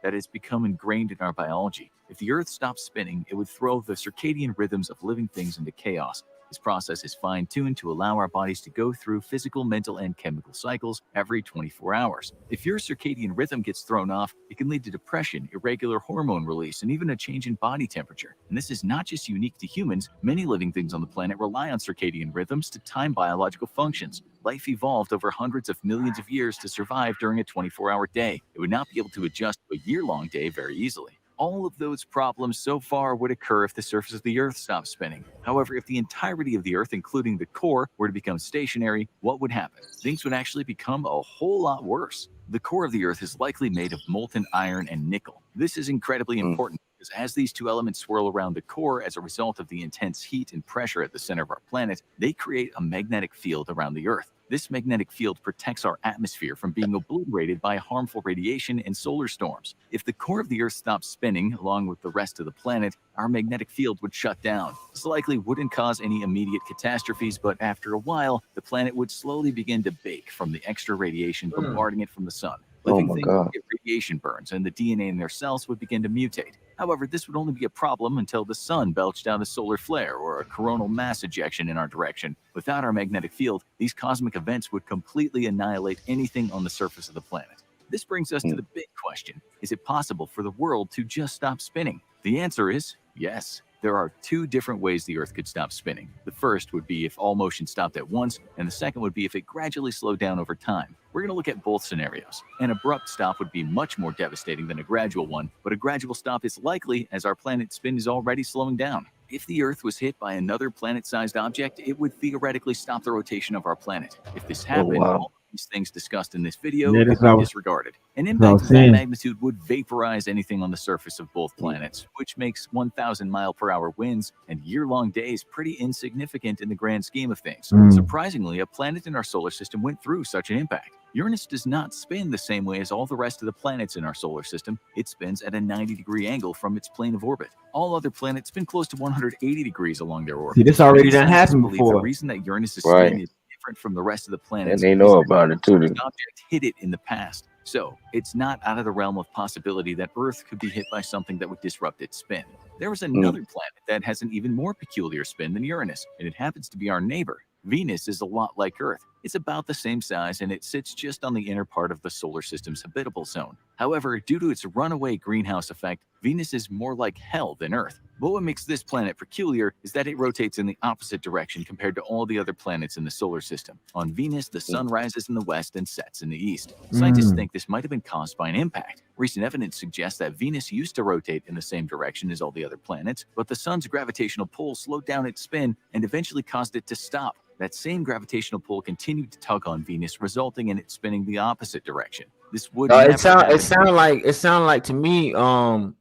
That has become ingrained in our biology. If the Earth stopped spinning, it would throw the circadian rhythms of living things into chaos. This process is fine-tuned to allow our bodies to go through physical, mental, and chemical cycles every 24 hours. If your circadian rhythm gets thrown off, it can lead to depression, irregular hormone release, and even a change in body temperature. And this is not just unique to humans. Many living things on the planet rely on circadian rhythms to time biological functions. Life evolved over hundreds of millions of years to survive during a 24-hour day. It would not be able to adjust to a year-long day very easily. All of those problems so far would occur if the surface of the Earth stopped spinning. However, if the entirety of the Earth, including the core, were to become stationary, what would happen? Things would actually become a whole lot worse. The core of the Earth is likely made of molten iron and nickel. This is incredibly important because as these two elements swirl around the core as a result of the intense heat and pressure at the center of our planet, they create a magnetic field around the Earth. This magnetic field protects our atmosphere from being obliterated by harmful radiation and solar storms. If the core of the Earth stopped spinning, along with the rest of the planet, our magnetic field would shut down. This likely wouldn't cause any immediate catastrophes, but after a while, the planet would slowly begin to bake from the extra radiation bombarding it from the sun. Oh Living my things God. would get radiation burns, and the DNA in their cells would begin to mutate. However, this would only be a problem until the sun belched out a solar flare or a coronal mass ejection in our direction. Without our magnetic field, these cosmic events would completely annihilate anything on the surface of the planet. This brings us to the big question. Is it possible for the world to just stop spinning? The answer is yes. There are two different ways the Earth could stop spinning. The first would be if all motion stopped at once, and the second would be if it gradually slowed down over time. We're going to look at both scenarios. An abrupt stop would be much more devastating than a gradual one, but a gradual stop is likely as our planet's spin is already slowing down. If the Earth was hit by another planet-sized object, it would theoretically stop the rotation of our planet. If this happened, wow. all of these things discussed in this video Yeah, could that's be what I was- disregarded. An that's what I impact was of that saying. magnitude would vaporize anything on the surface of both planets, which makes 1,000 mile per hour winds and year-long days pretty insignificant in the grand scheme of things. Surprisingly, a planet in our solar system went through such an impact. Uranus does not spin the same way as all the rest of the planets in our solar system. It spins at a 90-degree angle from its plane of orbit. All other planets spin close to 180 degrees along their orbit. See, this already Many done scientists happened believe before. the reason that Uranus's Right. spin is different from the rest of the And planets they is know that about it too. an object hit it in the past. So it's not out of the realm of possibility that Earth could be hit by something that would disrupt its spin. There is another planet that has an even more peculiar spin than Uranus, and it happens to be our neighbor. Venus is a lot like Earth. It's about the same size and it sits just on the inner part of the solar system's habitable zone. However, due to its runaway greenhouse effect, Venus is more like hell than Earth. But what makes this planet peculiar is that it rotates in the opposite direction compared to all the other planets in the solar system. On Venus, the sun rises in the west and sets in the east. Scientists think this might have been caused by an impact. Recent evidence suggests that Venus used to rotate in the same direction as all the other planets, but the sun's gravitational pull slowed down its spin and eventually caused it to stop. That same gravitational pull continued to tug on Venus, resulting in it spinning the opposite direction. This would never It sounded happen. like to me. You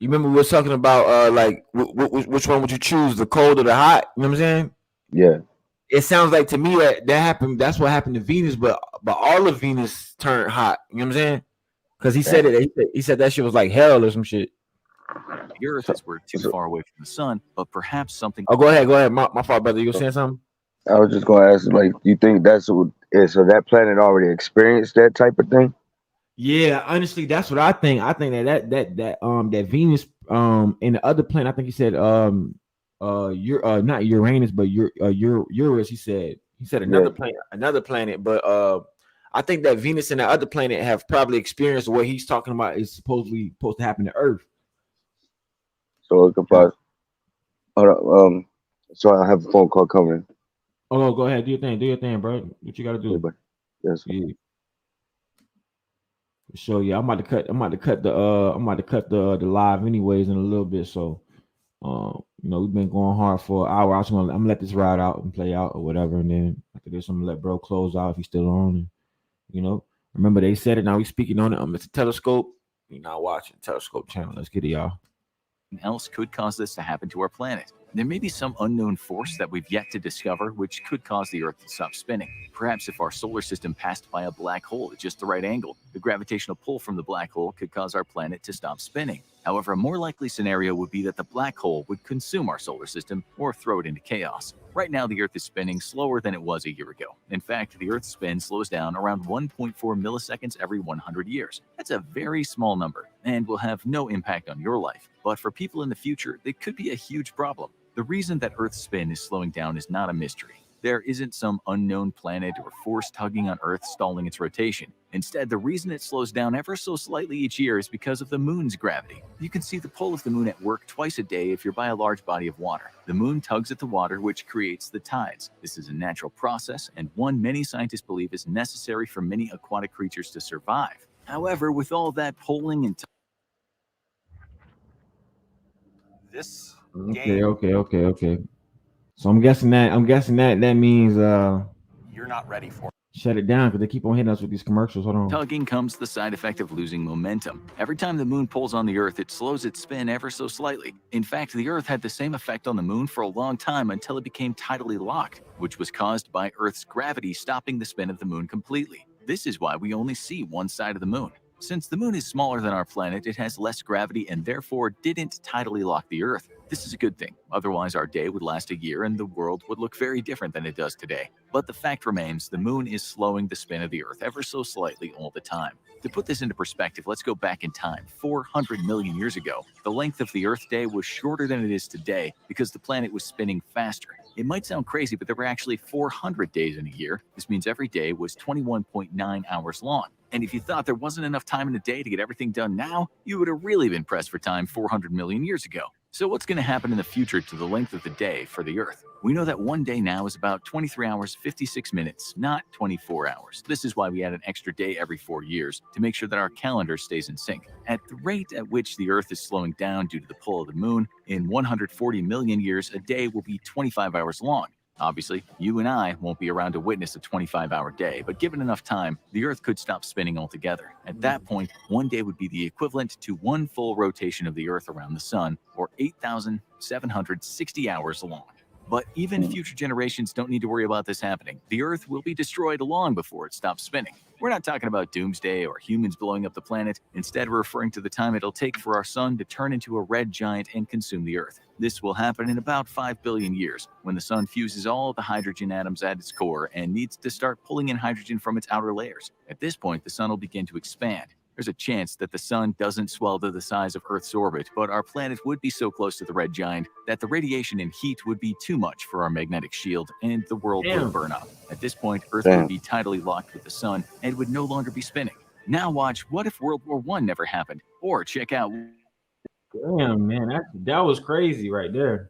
remember we were talking about like which one would you choose, the cold or the hot? You know what I'm saying? Yeah. It sounds like to me that happened. That's what happened to Venus, but all of Venus turned hot. You know what I'm saying? Because he said it. He said that shit was like hell or some shit. The Earth is we're too far away from the sun, but perhaps something. Oh, go ahead. My fault, brother. You were saying something? I was just gonna ask, like, you think that's what is so that planet already experienced that type of thing? Yeah, honestly, that's what I think. I think that Venus and the other planet. I think he said not Uranus, but Eurus. He said another planet, but I think that Venus and the other planet have probably experienced what he's talking about is supposed to happen to Earth. So it could possibly, So I have a phone call coming. Oh, go ahead, do your thing, bro. What you gotta Okay, do? bye. Yes. Yeah. So yeah, I'm about to cut the live anyways in a little bit. So we've been going hard for an hour. I'm gonna let this ride out and play out or whatever, and then after this, I'm gonna let bro close out if he's still on. And, remember they said it. Now he's speaking on it. It's a telescope. You're not watching Telescope channel. Let's get it, y'all. Else could cause this to happen to our planet. There may be some unknown force that we've yet to discover which could cause the Earth to stop spinning. Perhaps if our solar system passed by a black hole at just the right angle, the gravitational pull from the black hole could cause our planet to stop spinning. However, a more likely scenario would be that the black hole would consume our solar system or throw it into chaos. Right now, the Earth is spinning slower than it was a year ago. In fact, the Earth's spin slows down around 1.4 milliseconds every 100 years. That's a very small number and will have no impact on your life. But for people in the future, it could be a huge problem. The reason that Earth's spin is slowing down is not a mystery. There isn't some unknown planet or force tugging on Earth stalling its rotation. Instead, the reason it slows down ever so slightly each year is because of the moon's gravity. You can see the pull of the moon at work twice a day if you're by a large body of water. The moon tugs at the water, which creates the tides. This is a natural process and one many scientists believe is necessary for many aquatic creatures to survive. However, with all that pulling and This Okay. So I'm guessing that means you're not ready for. shut it down because they keep on hitting us with these commercials. Hold on. tugging comes the side effect of losing momentum. Every time the moon pulls on the Earth, it slows its spin ever so slightly. In fact, the Earth had the same effect on the moon for a long time until it became tidally locked, which was caused by Earth's gravity stopping the spin of the moon completely. This is why we only see one side of the moon. Since the moon is smaller than our planet, it has less gravity and therefore didn't tidally lock the Earth. This is a good thing. Otherwise, our day would last a year and the world would look very different than it does today. But the fact remains, the moon is slowing the spin of the Earth ever so slightly all the time. To put this into perspective, let's go back in time. 400 million years ago, the length of the Earth day was shorter than it is today because the planet was spinning faster. It might sound crazy, but there were actually 400 days in a year. This means every day was 21.9 hours long. And if you thought there wasn't enough time in a day to get everything done now, you would have really been pressed for time 400 million years ago. So what's going to happen in the future to the length of the day for the Earth? We know that one day now is about 23 hours, 56 minutes, not 24 hours. This is why we add an extra day every 4 years to make sure that our calendar stays in sync. At the rate at which the Earth is slowing down due to the pull of the moon, in 140 million years, a day will be 25 hours long. Obviously, you and I won't be around to witness a 25-hour day, but given enough time, the Earth could stop spinning altogether. At that point, one day would be the equivalent to one full rotation of the Earth around the Sun, or 8,760 hours long. But even future generations don't need to worry about this happening. The Earth will be destroyed long before it stops spinning. We're not talking about doomsday or humans blowing up the planet. Instead, we're referring to the time it'll take for our sun to turn into a red giant and consume the Earth. This will happen in about 5 billion years, when the sun fuses all the hydrogen atoms at its core and needs to start pulling in hydrogen from its outer layers. At this point, the sun will begin to expand. There's a chance that the sun doesn't swell to the size of Earth's orbit, but our planet would be so close to the red giant that the radiation and heat would be too much for our magnetic shield and the world would burn up. At this point, Earth would be tidally locked with the sun and would no longer be spinning. Now watch What If World War I never happened? Or check out... Damn, man, that was crazy right there.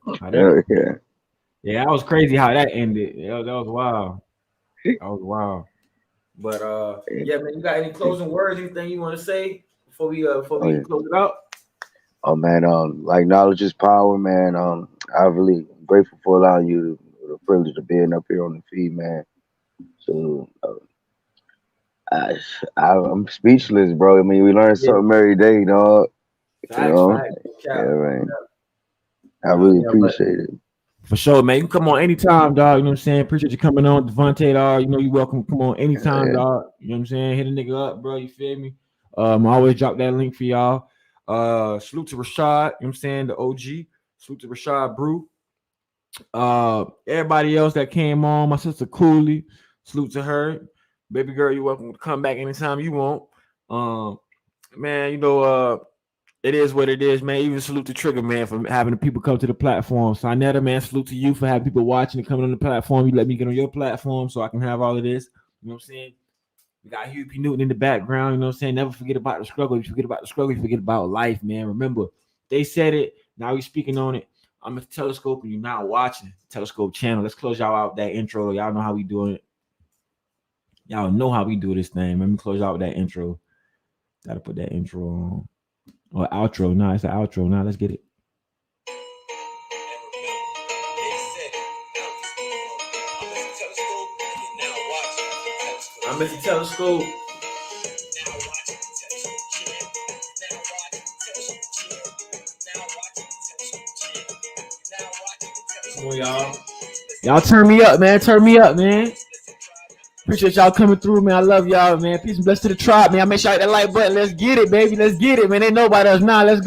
Yeah, that was crazy how that ended. That was wild. That was wild. But yeah, man, you got any closing words? Anything you want to say before we close it out? Oh man, like knowledge is power, man. I really grateful for allowing you the privilege of being up here on the feed, man. So I'm speechless, bro. I mean, we learn something every day, dog. Facts. Yeah, man. I really appreciate it. For sure, man. You can come on anytime, dog. You know what I'm saying? Appreciate you coming on, Devontae, dog. You know you're welcome. Come on anytime, dog. You know what I'm saying? Hit a nigga up, bro. You feel me? I always drop that link for y'all. Salute to Rashad, you know what I'm saying? The OG. Salute to Rashad Brew. Everybody else that came on, my sister Cooley. Salute to her. Baby girl, you're welcome to come back anytime you want. Man, it is what it is, man. Even salute to Trigger, man, for having the people come to the platform. Sinetta, man, salute to you for having people watching and coming on the platform. You let me get on your platform so I can have all of this. You know what I'm saying? We got Hugh P. Newton in the background. You know what I'm saying? Never forget about the struggle. If you forget about the struggle, you forget about life, man. Remember, they said it. Now we're speaking on it. I'm Mr. Telescope, and you're not watching Telescope channel. Let's close y'all out with that intro. Y'all know how we doing it. Y'all know how we do this thing. Let me close out with that intro. Gotta put that intro on. Or outro. Nah, it's an outro. Nah, let's get it. I'm Mr. Telescope. Come on, y'all. Y'all turn me up, man. Turn me up, man. Appreciate y'all coming through, man. I love y'all, man. Peace and bless to the tribe, man. Make sure you hit that like button. Let's get it, baby. Let's get it, man. Ain't nobody else now. Let's go.